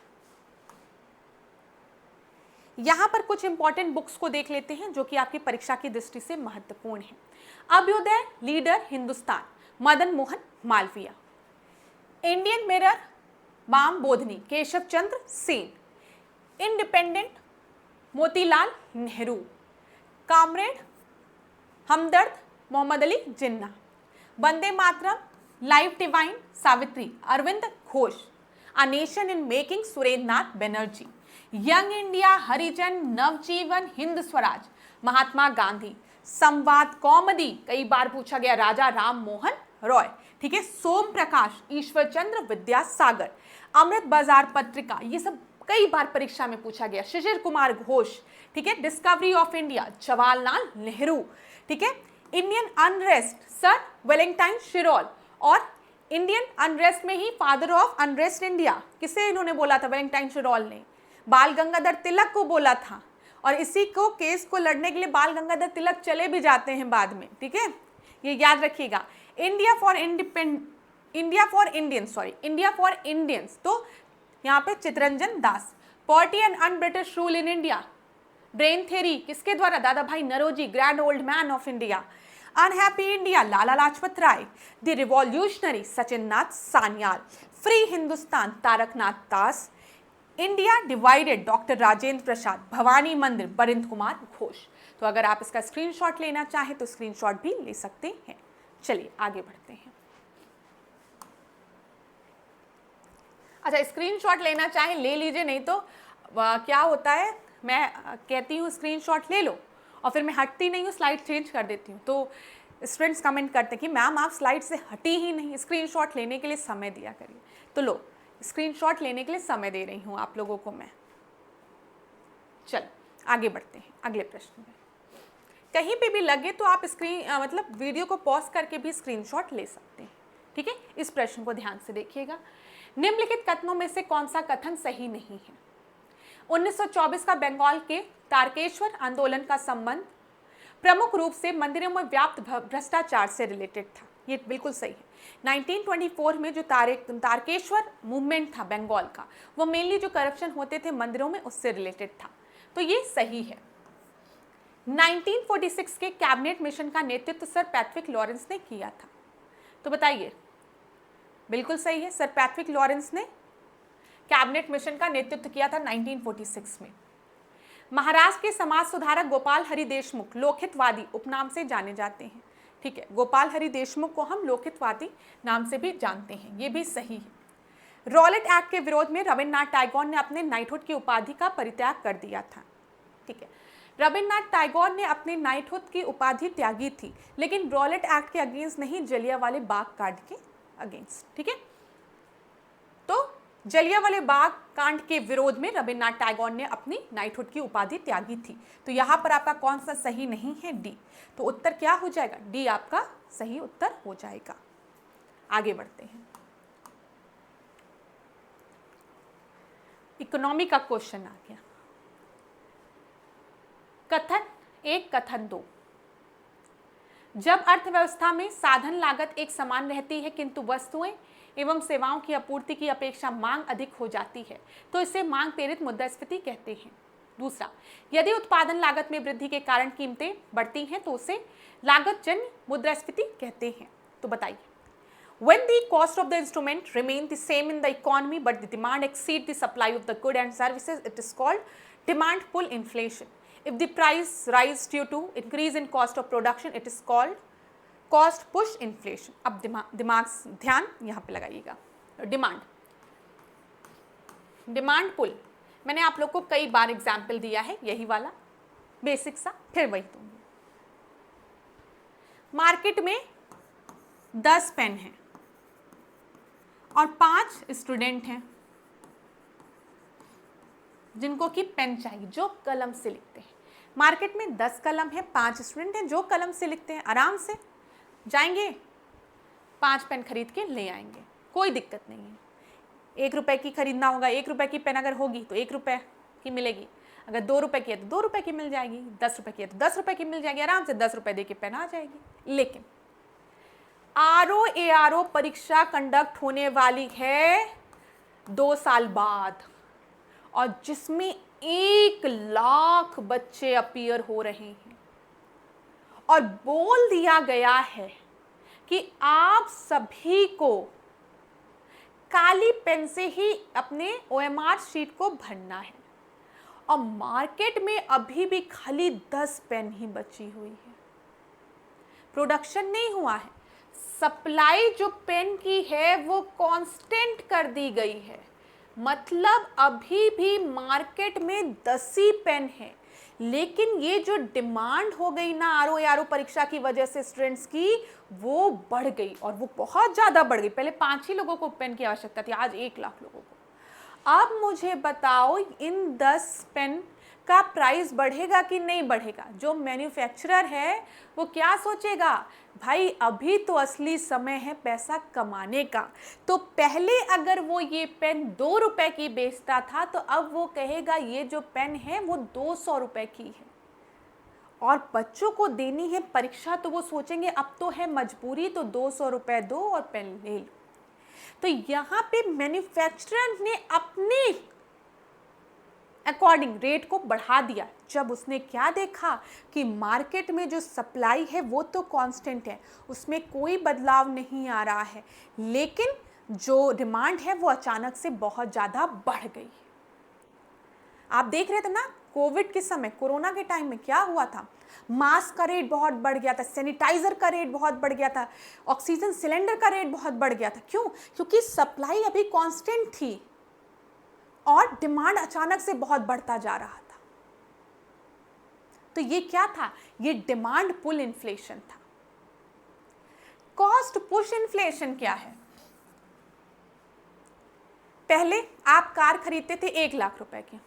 यहाँ पर कुछ इंपॉर्टेंट बुक्स को देख लेते हैं जो कि आपकी परीक्षा की दृष्टि से महत्वपूर्ण है। Abhyudaya leader Hindustan Madan Mohan Malviya, Indian mirror माम बोधनी Keshav Chandra Sen, independent Motilal Nehru, comrade Hamdard Mohammad Ali Jinnah, Vande Mataram life divine Savitri Aurobindo Ghosh, a nation in making Surendra Nath Banerjee, young India Harijan Navjivan Hind Swaraj Mahatma Gandhi, Samvad Kaumudi कई बार पूछा गया राजा राम मोहन रॉय, ठीक है। सोम प्रकाश ईश्वर चंद्र विद्यासागर, अमृत बाजार पत्रिका, ये सब कई बार परीक्षा में पूछा गया। शिशिर कुमार घोष, ठीक है। Discovery of India Jawaharlal Nehru, ठीक है। Indian unrest sir Valentine Shirol, और इंडियन अनरेस्ट में ही फादर ऑफ अनरेस्ट इंडिया किसे इन्होंने बोला था, वेलेंटाइन शिरोल ने बाल गंगाधर तिलक को बोला था। और इसी को केस को लड़ने के लिए बाल गंगाधर तिलक चले भी जाते हैं बाद में, ठीक है, ये याद रखिएगा। इंडिया फॉर इंडियंस, तो यहाँ पे Chittaranjan Das. Poverty and un British rule in India, drain theory किसके द्वारा, Dadabhai Naoroji, grand old man of India. Unhappy India Lala Lajpat Rai, the revolutionary Sachin Nath Sanyal, free Hindustan Taraknath Das, India divided doctor Rajendra Prasad, Bhawani Mandir Barind Kumar Ghosh. तो अगर आप इसका स्क्रीनशॉट लेना चाहें तो स्क्रीनशॉट भी ले सकते हैं। चलिए आगे बढ़ते हैं। अच्छा, स्क्रीनशॉट लेना चाहें ले लीजिए, नहीं तो क्या होता है मैं कहती हूँ स्क्रीनशॉट ले लो और फिर मैं हटती नहीं हूँ, स्लाइड चेंज कर देती हूँ, तो स्टूडेंट्स कमेंट करते हैं कि मैम आप स्लाइड से हटी ही नहीं, स्क्रीनशॉट लेने के लिए समय दिया करिए। तो लो, स्क्रीनशॉट लेने के लिए समय दे रही हूँ आप लोगों को मैं। चलो आगे बढ़ते हैं अगले प्रश्न में। कहीं पे भी लगे तो आप मतलब वीडियो को पॉज करके भी स्क्रीनशॉट ले सकते हैं, ठीक है। इस प्रश्न को ध्यान से देखिएगा। निम्नलिखित कथनों में से कौन सा कथन सही नहीं है। 1924 का बंगाल के तारकेश्वर आंदोलन का संबंध प्रमुख रूप से मंदिरों में व्याप्त भ्रष्टाचार से रिलेटेड था, ये बिल्कुल सही है। 1924 में जो तारकेश्वर मूवमेंट था बंगाल का, वो मेनली जो करप्शन होते थे मंदिरों में उससे रिलेटेड था, तो ये सही है। 1946 के कैबिनेट मिशन का नेतृत्व सर पैट्रिक लॉरेंस ने किया था। तो बताइए, बिल्कुल सही है, सर पैट्रिक लॉरेंस ने कैबिनेट मिशन का नेतृत्व किया था 1946 में। महाराष्ट्र के समाज सुधारक गोपाल हरि देशमुख लोकहितवादी उपनाम से जाने जाते हैं। ठीक है, गोपाल हरि देशमुख को हम लोकहितवादी नाम से भी जानते हैं, ये भी सही है। रॉलेट एक्ट के विरोध में रविन्द्रनाथ टैगोर ने अपने नाइटहुड की उपाधि का परित्याग कर दिया था। ठीक है, रविन्द्रनाथ टैगोर ने अपने नाइटहुड की उपाधि त्यागी थी, लेकिन रॉलेट एक्ट के अगेंस्ट नहीं, जलियांवाले बाग कांड के अगेंस्ट। ठीक है, तो जलियांवाले बाग कांड के विरोध में रविन्द्रनाथ टैगोर ने अपनी नाइटहुड की उपाधि त्यागी थी। तो यहाँ पर आपका कौन सा सही नहीं है? डी। तो उत्तर क्या हो जाएगा? डी आपका सही उत्तर हो जाएगा। आगे बढ़ते हैं, इकोनॉमी का क्वेश्चन आ गया। कथन 1, कथन 2। जब अर्थव्यवस्था में साधन लागत एक समान रहती है किंतु वस्तुएं एवं सेवाओं की आपूर्ति की अपेक्षा मांग अधिक हो जाती है तो इसे मांग प्रेरित मुद्रास्फीति कहते हैं। दूसरा, यदि उत्पादन लागत में वृद्धि के कारण कीमतें बढ़ती हैं तो उसे लागत जन्य मुद्रास्फीति कहते हैं। तो बताइए, when the cost of the instrument remain the same in the economy but the demand exceed the supply of the good and services, it is called demand pull inflation. If the price rise due to increase in cost of production, it is called cost push inflation. अब ध्यान यहाँ पे लगाइएगा। Demand पुल मैंने आप लोग को कई बार एग्जाम्पल दिया है, यही वाला बेसिक सा, फिर वही दूंगी। मार्केट में 10 पेन हैं और 5 स्टूडेंट हैं जिनको कि पेन चाहिए, जो कलम से लिखते हैं। मार्केट में 10 कलम है, 5 स्टूडेंट हैं जो कलम से लिखते हैं। आराम से जाएंगे, 5 पेन खरीद के ले आएंगे, कोई दिक्कत नहीं है। 1 रुपए की खरीदना होगा, 1 रुपए की पेन अगर होगी तो 1 रुपए की मिलेगी, अगर 2 रुपए की है तो 2 रुपए की मिल जाएगी, 10 रुपए की है तो 10 रुपए की मिल जाएगी, आराम से 10 रुपए दे के पेन आ जाएगी। लेकिन RO ARO परीक्षा कंडक्ट होने वाली है 2 साल बाद, और जिसमें 1 लाख बच्चे अपीयर हो रहे हैं और बोल दिया गया है कि आप सभी को काली पेन से ही अपने OMR शीट को भरना है, और मार्केट में अभी भी खाली 10 पेन ही बची हुई है। प्रोडक्शन नहीं हुआ है, सप्लाई जो पेन की है वो कांस्टेंट कर दी गई है, मतलब अभी भी मार्केट में 10 ही पेन है। लेकिन ये जो डिमांड हो गई ना RO ARO परीक्षा की वजह से स्टूडेंट्स की, वो बढ़ गई, और वो बहुत ज़्यादा बढ़ गई। पहले 5 ही लोगों को पेन की आवश्यकता थी, आज 1 लाख लोगों को। अब मुझे बताओ, इन 10 पेन का प्राइस बढ़ेगा कि नहीं बढ़ेगा? जो मैन्युफैक्चरर है वो क्या सोचेगा, भाई अभी तो असली समय है पैसा कमाने का, तो पहले अगर वो ये पेन 2 रुपए की बेचता था तो अब वो कहेगा ये जो पेन है वो 200 रुपए की है, और बच्चों को देनी है परीक्षा तो वो सोचेंगे अब तो है मजबूरी, तो 200 रुपए दो और पेन ले लो। तो यहाँ पे मैन्युफैक्चरर ने अपने अकॉर्डिंग रेट को बढ़ा दिया, जब उसने क्या देखा कि मार्केट में जो सप्लाई है वो तो कांस्टेंट है, उसमें कोई बदलाव नहीं आ रहा है, लेकिन जो डिमांड है वो अचानक से बहुत ज़्यादा बढ़ गई। आप देख रहे थे ना कोविड के समय, कोरोना के टाइम में क्या हुआ था, मास्क का रेट बहुत बढ़ गया था, सैनिटाइजर का रेट बहुत बढ़ गया था, ऑक्सीजन सिलेंडर का रेट बहुत बढ़ गया था। क्यों? क्योंकि सप्लाई अभी कांस्टेंट थी और डिमांड अचानक से बहुत बढ़ता जा रहा था। तो ये क्या था? ये डिमांड पुल इन्फ्लेशन था। कॉस्ट पुश इन्फ्लेशन क्या है? पहले आप कार खरीदते थे 1 लाख रुपए की,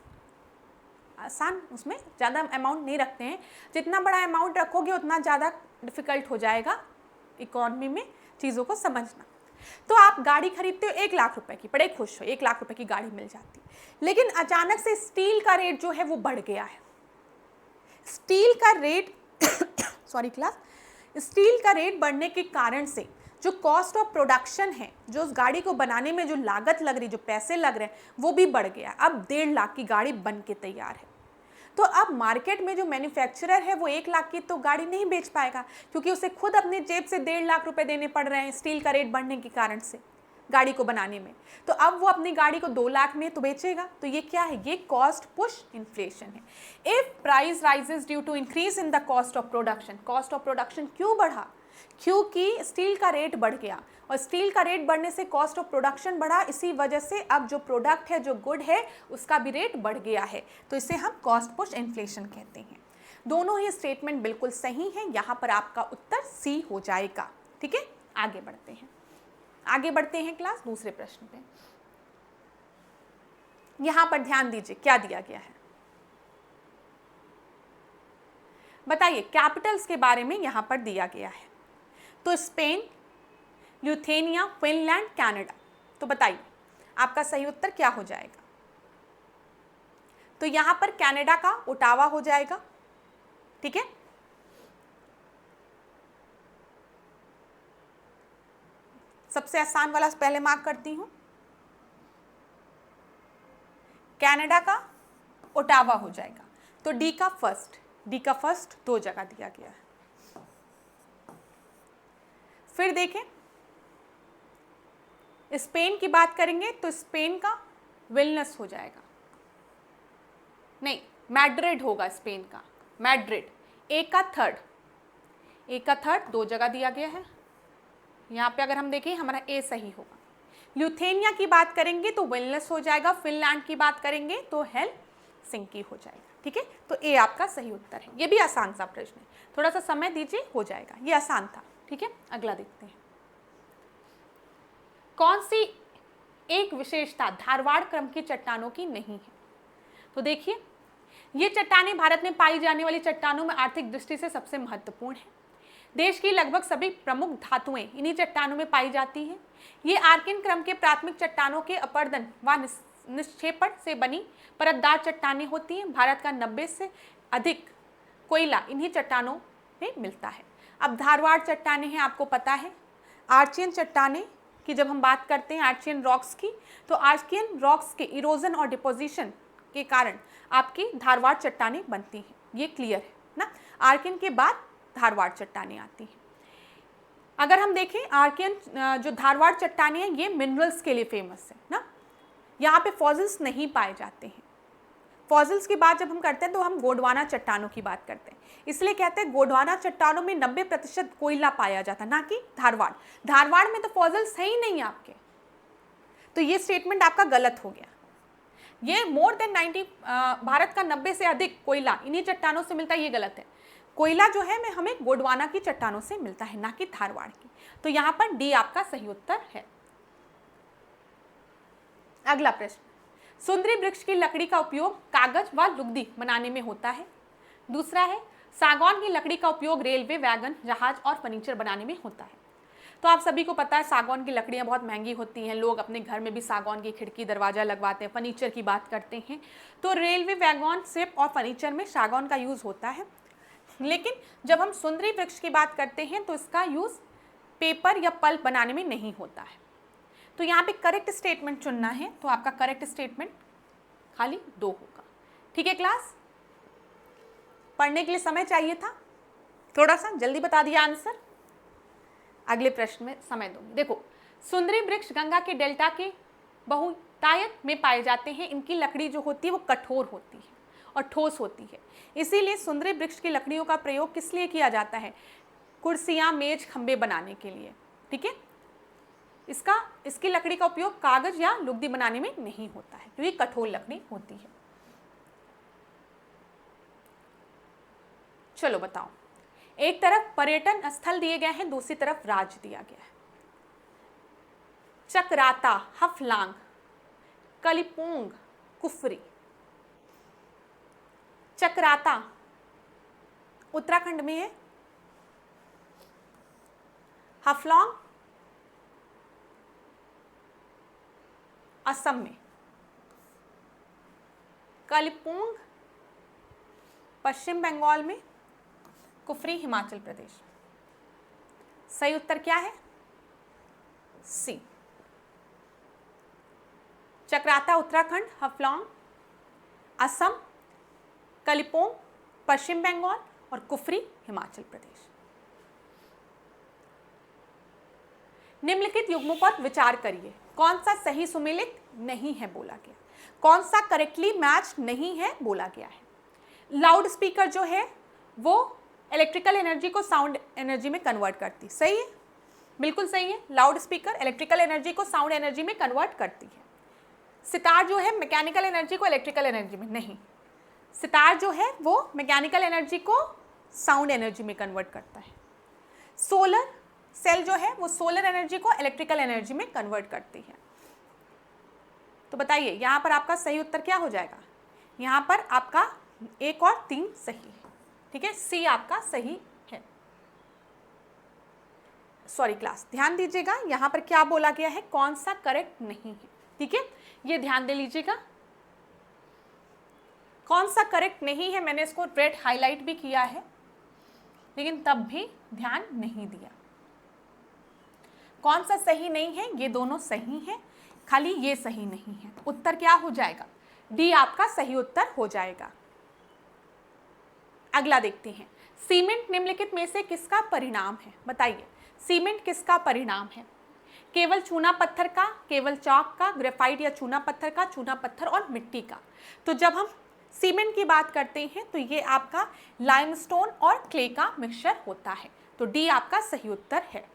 आसान, उसमें ज़्यादा अमाउंट नहीं रखते हैं, जितना बड़ा अमाउंट रखोगे उतना ज़्यादा डिफिकल्ट हो जाएगा इकोनॉमी में चीज़ों को समझना। तो आप गाड़ी खरीदते हो 1 लाख रुपए की, बड़े खुश हो, 1 लाख रुपए की गाड़ी मिल जाती, लेकिन अचानक से स्टील का रेट जो है वो बढ़ गया है। स्टील का रेट स्टील का रेट बढ़ने के कारण से जो कॉस्ट ऑफ प्रोडक्शन है, जो उस गाड़ी को बनाने में जो लागत लग रही, जो पैसे लग रहे हैं, वो भी बढ़ गया। अब 1.5 लाख की गाड़ी बन के तैयार है। तो अब मार्केट में जो मैन्युफैक्चरर है वो 1 लाख की तो गाड़ी नहीं बेच पाएगा, क्योंकि उसे खुद अपने जेब से 1.5 लाख रुपए देने पड़ रहे हैं स्टील का रेट बढ़ने के कारण से गाड़ी को बनाने में। तो अब वो अपनी गाड़ी को 2 लाख में तो बेचेगा। तो ये क्या है? ये कॉस्ट पुश इन्फ्लेशन है। If price rises due to increase in the cost of production, cost of production क्यों बढ़ा? क्योंकि स्टील का रेट बढ़ गया, और स्टील का रेट बढ़ने से कॉस्ट ऑफ प्रोडक्शन बढ़ा। इसी वजह से अब जो प्रोडक्ट है, जो गुड है, उसका भी रेट बढ़ गया है। तो इसे हम कॉस्ट पुश इन्फ्लेशन कहते हैं। दोनों ही स्टेटमेंट बिल्कुल सही हैं। यहाँ पर आपका उत्तर सी हो जाएगा। ठीक है, आगे बढ़ते हैं। आगे बढ़ते हैं क्लास दूसरे प्रश्न पे। यहां पर ध्यान दीजिए क्या दिया गया है, बताइए। कैपिटल्स के बारे में यहां पर दिया गया है। तो स्पेन, ल्यूथेनिया, फिनलैंड, कनाडा। तो बताइए आपका सही उत्तर क्या हो जाएगा? तो यहां पर कनाडा का ओटावा हो जाएगा। ठीक है, सबसे आसान वाला पहले मार्क करती हूं। कनाडा का ओटावा हो जाएगा। तो डी का फर्स्ट 2 जगह दिया गया है। फिर देखें, स्पेन की बात करेंगे तो स्पेन का विल्नस हो जाएगा, नहीं मैड्रिड होगा स्पेन का, मैड्रिड। ए का थर्ड 2 जगह दिया गया है। यहाँ पे अगर हम देखें हमारा ए सही होगा। ल्यूथेनिया की बात करेंगे तो विल्नस हो जाएगा। फिनलैंड की बात करेंगे तो हेलसिंकी हो जाएगा। ठीक है, तो ए आपका सही उत्तर है। ये भी आसान सा प्रश्न है, थोड़ा सा समय दीजिए, हो जाएगा। ये आसान था। ठीक है, अगला देखते हैं। कौन सी एक विशेषता धारवाड़ क्रम की चट्टानों की नहीं है? तो देखिए, ये चट्टानें भारत में पाई जाने वाली चट्टानों में आर्थिक दृष्टि से सबसे महत्वपूर्ण है। देश की लगभग सभी प्रमुख धातुएं इन्हीं चट्टानों में पाई जाती हैं। ये आर्किन क्रम के प्राथमिक चट्टानों के अपर्दन व निक्षेपण से बनी परतदार चट्टानें होती हैं। भारत का 90 से अधिक कोयला इन्हीं चट्टानों में मिलता है। अब धारवाड़ चट्टानें हैं, आपको पता है। आर्चियन चट्टानें की जब हम बात करते हैं आर्चियन रॉक्स की, तो आर्चियन रॉक्स के इरोजन और डिपोजिशन के कारण आपकी धारवाड़ चट्टानें बनती हैं। ये क्लियर है ना? आर्किन के बाद धारवाड़ चट्टानें आती हैं। अगर हम देखें आर्कियन जो धारवाड़ चट्टानें हैं ये मिनरल्स के लिए फेमस है ना। यहाँ पे फॉसिल्स नहीं पाए जाते हैं। फॉसिल्स की बात जब हम करते हैं तो हम गोंडवाना चट्टानों की बात करते हैं, इसलिए कहते हैं गोंडवाना चट्टानों में 90% कोयला पाया जाता है, ना कि धारवाड़ में तो फॉसिल्स है ही नहीं आपके। तो ये स्टेटमेंट आपका गलत हो गया। ये मोर देन 90 भारत का 90 से अधिक कोयला इन्हीं चट्टानों से मिलता है, ये गलत है। कोयला जो है हमें गोंडवाना की चट्टानों से मिलता है, ना कि धारवाड़ की। तो यहाँ पर डी आपका सही उत्तर है। अगला प्रश्न, सुंदरी वृक्ष की लकड़ी का उपयोग कागज व लुगदी बनाने में होता है। दूसरा है, सागौन की लकड़ी का उपयोग रेलवे, वैगन, जहाज और फर्नीचर बनाने में होता है। तो आप सभी को पता है सागौन की लकड़ियाँ बहुत महंगी होती हैं। लोग अपने घर में भी सागौन की खिड़की दरवाजा लगवाते हैं। फर्नीचर की बात करते हैं तो रेलवे, वैगन, शिप और फर्नीचर में सागौन का यूज़ होता है। लेकिन जब हम सुंदरी वृक्ष की बात करते हैं तो इसका यूज़ पेपर या पल्प बनाने में नहीं होता है। तो यहाँ पे करेक्ट स्टेटमेंट चुनना है, तो आपका करेक्ट स्टेटमेंट खाली 2 होगा। ठीक है क्लास, पढ़ने के लिए समय चाहिए था, थोड़ा सा जल्दी बता दिया आंसर। अगले प्रश्न में समय दूंगी। देखो, सुंदरी वृक्ष गंगा के डेल्टा के बहुतायत में पाए जाते हैं। इनकी लकड़ी जो होती है वो कठोर होती है और ठोस होती है। इसीलिए सुंदरी वृक्ष की लकड़ियों का प्रयोग किस लिए किया जाता है? कुर्सियाँ, मेज, खंबे बनाने के लिए। ठीक है, इसकी लकड़ी का उपयोग कागज या लुगदी बनाने में नहीं होता है, क्योंकि कठोर लकड़ी होती है। चलो बताओ, एक तरफ पर्यटन स्थल दिए गए हैं, दूसरी तरफ राज्य दिया गया है। चक्राता, हफलांग, कलिपोंग, कुफरी। चक्राता उत्तराखंड में है, हफलॉन्ग असम में, कलिपोंग पश्चिम बंगाल में, कुफरी हिमाचल प्रदेश। सही उत्तर क्या है? सी। चक्राता उत्तराखंड, हफलॉन्ग असम, कलिम्पोंग पश्चिम बंगाल और कुफरी हिमाचल प्रदेश। निम्नलिखित युग्मों पर विचार करिए, कौन सा सही सुमेलित नहीं है बोला गया, कौन सा करेक्टली मैच नहीं है बोला गया है। लाउड स्पीकर जो है वो इलेक्ट्रिकल एनर्जी को साउंड एनर्जी में कन्वर्ट करती, सही है, बिल्कुल सही है। लाउड स्पीकर इलेक्ट्रिकल एनर्जी को साउंड एनर्जी में कन्वर्ट करती है। सितार जो है मैकेनिकल एनर्जी को इलेक्ट्रिकल एनर्जी में नहीं, सितार जो है वो मैकेनिकल एनर्जी को साउंड एनर्जी में कन्वर्ट करता है। सोलर सेल जो है वो सोलर एनर्जी को इलेक्ट्रिकल एनर्जी में कन्वर्ट करती है। तो बताइए यहाँ पर आपका सही उत्तर क्या हो जाएगा। यहाँ पर आपका 1 और 3 सही है, ठीक है, सी आपका सही है। सॉरी क्लास, ध्यान दीजिएगा यहाँ पर क्या बोला गया है, कौन सा करेक्ट नहीं है, ठीक है, ये ध्यान दे लीजिएगा। कौन सा करेक्ट नहीं है, मैंने इसको रेड हाईलाइट भी किया है, लेकिन तब भी ध्यान नहीं दिया। कौन सा सही नहीं है, ये दोनों सही हैं, खाली ये सही नहीं है। उत्तर क्या हो जाएगा, डी आपका सही उत्तर हो जाएगा। अगला देखते हैं, सीमेंट निम्नलिखित में से किसका परिणाम है, बताइए सीमेंट किसका परिणाम है। केवल चूना पत्थर का, केवल चॉक का, ग्रेफाइट या चूना पत्थर का, चूना पत्थर और मिट्टी का। तो जब हम सीमेंट की बात करते हैं तो ये आपका लाइमस्टोन और क्ले का मिक्सचर होता है। तो डी आपका सही उत्तर है।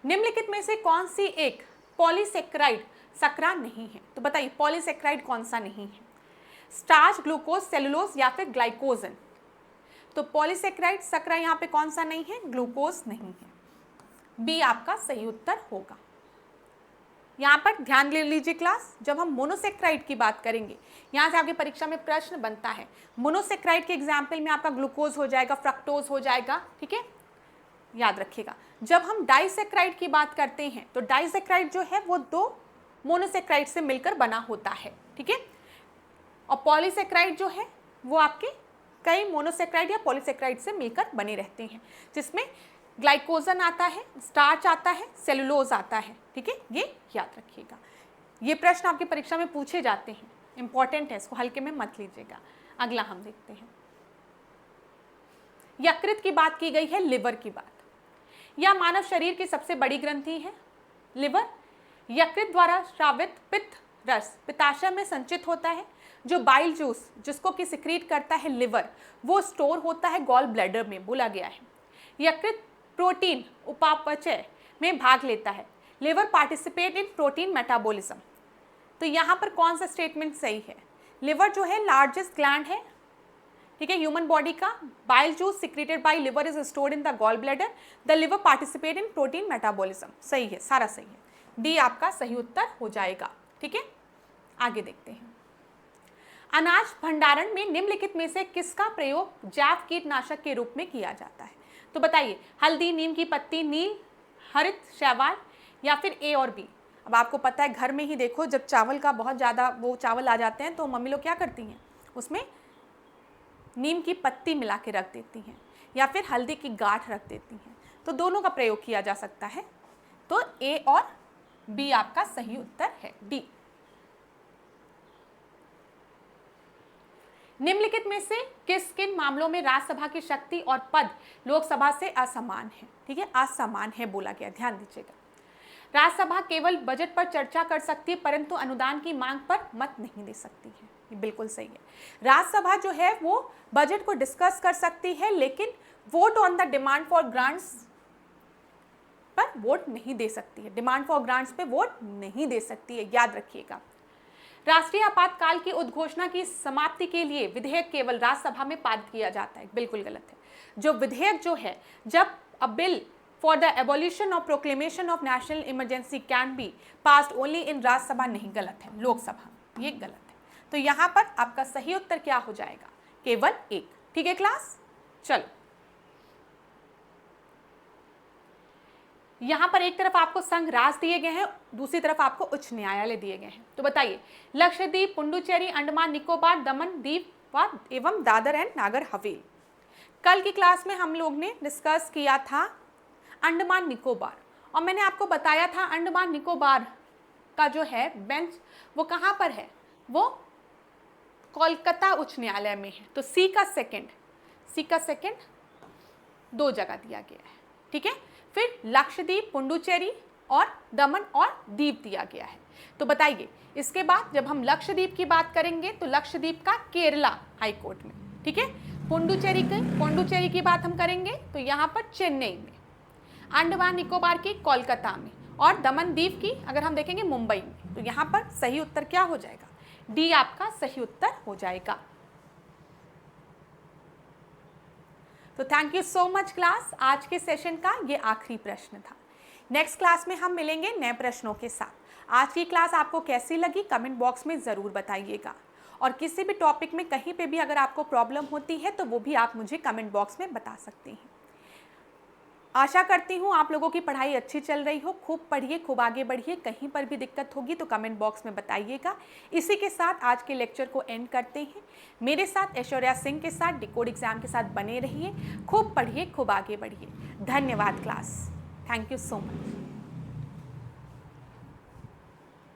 निम्नलिखित में से कौन सी एक पॉलीसेक्राइड सकरा नहीं है, तो बताइए पॉलीसेक्राइड कौन सा नहीं है। स्टार्च, ग्लूकोज, सेलुलोज या फिर ग्लाइकोजन। तो पॉलीसेक्राइड सकरा यहाँ पे कौन सा नहीं है, ग्लूकोज नहीं है, बी आपका सही उत्तर होगा। यहाँ पर ध्यान ले लीजिए क्लास, जब हम मोनोसेक्राइड की बात करेंगे, यहाँ से आपकी परीक्षा में प्रश्न बनता है, मोनोसेक्राइड के एग्जाम्पल में आपका ग्लूकोज हो जाएगा, फ्रक्टोज हो जाएगा, ठीक है, याद रखिएगा। जब हम डाइसेक्राइड की बात करते हैं तो डाइसेक्राइड जो है वो 2 मोनोसेक्राइड से मिलकर बना होता है, ठीक है, और पॉलीसेक्राइड जो है वो आपके कई मोनोसेक्राइड या पॉलीसेक्राइड से मिलकर बने रहते हैं, जिसमें ग्लाइकोजन आता है, स्टार्च आता है, सेलुलोज आता है, ठीक है, ये याद रखिएगा। ये प्रश्न आपकी परीक्षा में पूछे जाते हैं, इंपॉर्टेंट है, इसको हल्के में मत लीजिएगा। अगला हम देखते हैं, यकृत की बात की गई है, लिवर की बात। यह मानव शरीर की सबसे बड़ी ग्रंथि है, लिवर। यकृत द्वारा स्रावित पित्त रस पित्ताशय में संचित होता है। जो बाइल जूस जिसको कि सिक्रीट करता है लिवर, वो स्टोर होता है गॉल ब्लैडर में, बोला गया है। यकृत प्रोटीन उपापचय में भाग लेता है। Liver participate in protein metabolism. तो यहाँ पर कौन सा स्टेटमेंट सही है, लिवर जो है लार्जेस्ट ग्लैंड है, ठीक है, ह्यूमन बॉडी का। Bile juice secreted by liver is stored in the gall bladder. The liver participate in protein metabolism. सही है, सारा सही है, डी आपका सही उत्तर हो जाएगा, ठीक है। आगे देखते हैं, अनाज भंडारण में निम्नलिखित में से किसका प्रयोग जैव कीटनाशक के रूप में किया जाता है। तो बताइए, हल्दी, नीम की पत्ती, नील, हरित शैवाल या फिर ए और बी। अब आपको पता है घर में ही देखो, जब चावल का बहुत ज़्यादा वो चावल आ जाते हैं तो मम्मी लोग क्या करती हैं, उसमें नीम की पत्ती मिला के रख देती हैं या फिर हल्दी की गांठ रख देती हैं। तो दोनों का प्रयोग किया जा सकता है। तो ए और बी आपका सही उत्तर है, डी। निम्नलिखित में से किन मामलों में राज्यसभा की शक्ति और पद लोकसभा से असमान है, ठीक है, असमान है बोला गया, ध्यान दीजिएगा। राज्यसभा केवल बजट पर चर्चा कर सकती है परंतु अनुदान की मांग पर मत नहीं दे सकती है, ये बिल्कुल सही है। राज्यसभा जो है वो बजट को डिस्कस कर सकती है लेकिन vote on the demand for grants पर वोट नहीं दे सकती है, डिमांड फॉर ग्रांट्स पे वोट नहीं दे सकती है, याद रखिएगा। राष्ट्रीय आपातकाल की उद्घोषणा की समाप्ति के लिए विधेयक केवल राज्यसभा में पारित किया जाता है, बिल्कुल गलत है। जो विधेयक जो है, जब अ bill for the abolition of proclamation of national emergency can be passed only in Rajya Sabha, नहीं, गलत है, लोकसभा, ये गलत है। तो यहाँ पर आपका सही उत्तर क्या हो जाएगा, केवल एक, ठीक है क्लास। चलो, यहाँ पर एक तरफ आपको संघ राज दिए गए हैं, दूसरी तरफ आपको उच्च न्यायालय दिए गए हैं। तो बताइए, लक्षद्वीप, पुडुचेरी, अंडमान निकोबार, दमन दीव एवं दादर एंड नागर हवेली। कल की क्लास में हम लोग ने डिस्कस किया था अंडमान निकोबार, और मैंने आपको बताया था अंडमान निकोबार का जो है बेंच वो कहाँ पर है, वो कोलकाता उच्च न्यायालय में है, तो सी का सेकंड 2 जगह दिया गया है, ठीक है। फिर लक्षद्वीप, पुडुचेरी और दमन और दीव दिया गया है। तो बताइए, इसके बाद जब हम लक्षद्वीप की बात करेंगे तो लक्षद्वीप का केरला हाई कोर्ट में, ठीक है। पुडुचेरी की बात हम करेंगे तो यहाँ पर चेन्नई में, अंडमान निकोबार की कोलकाता में, और दमन दीव की अगर हम देखेंगे मुंबई में। तो यहाँ पर सही उत्तर क्या हो जाएगा? डी आपका सही उत्तर हो जाएगा। तो thank you so much class. आज के सेशन का ये आखिरी प्रश्न था। नेक्स्ट क्लास में हम मिलेंगे नए प्रश्नों के साथ। आज की क्लास आपको कैसी लगी कमेंट बॉक्स में ज़रूर बताइएगा, और किसी भी टॉपिक में कहीं पे भी अगर आपको प्रॉब्लम होती है तो वो भी आप मुझे कमेंट बॉक्स में बता सकते हैं। आशा करती हूँ आप लोगों की पढ़ाई अच्छी चल रही हो। खूब पढ़िए, खूब आगे बढ़िए। कहीं पर भी दिक्कत होगी तो कमेंट बॉक्स में बताइएगा। इसी के साथ आज के लेक्चर को एंड करते हैं। मेरे साथ ऐश्वर्या सिंह के साथ डिकोड एग्जाम के साथ बने रहिए। खूब पढ़िए, खूब आगे बढ़िए। धन्यवाद class. Thank you so much.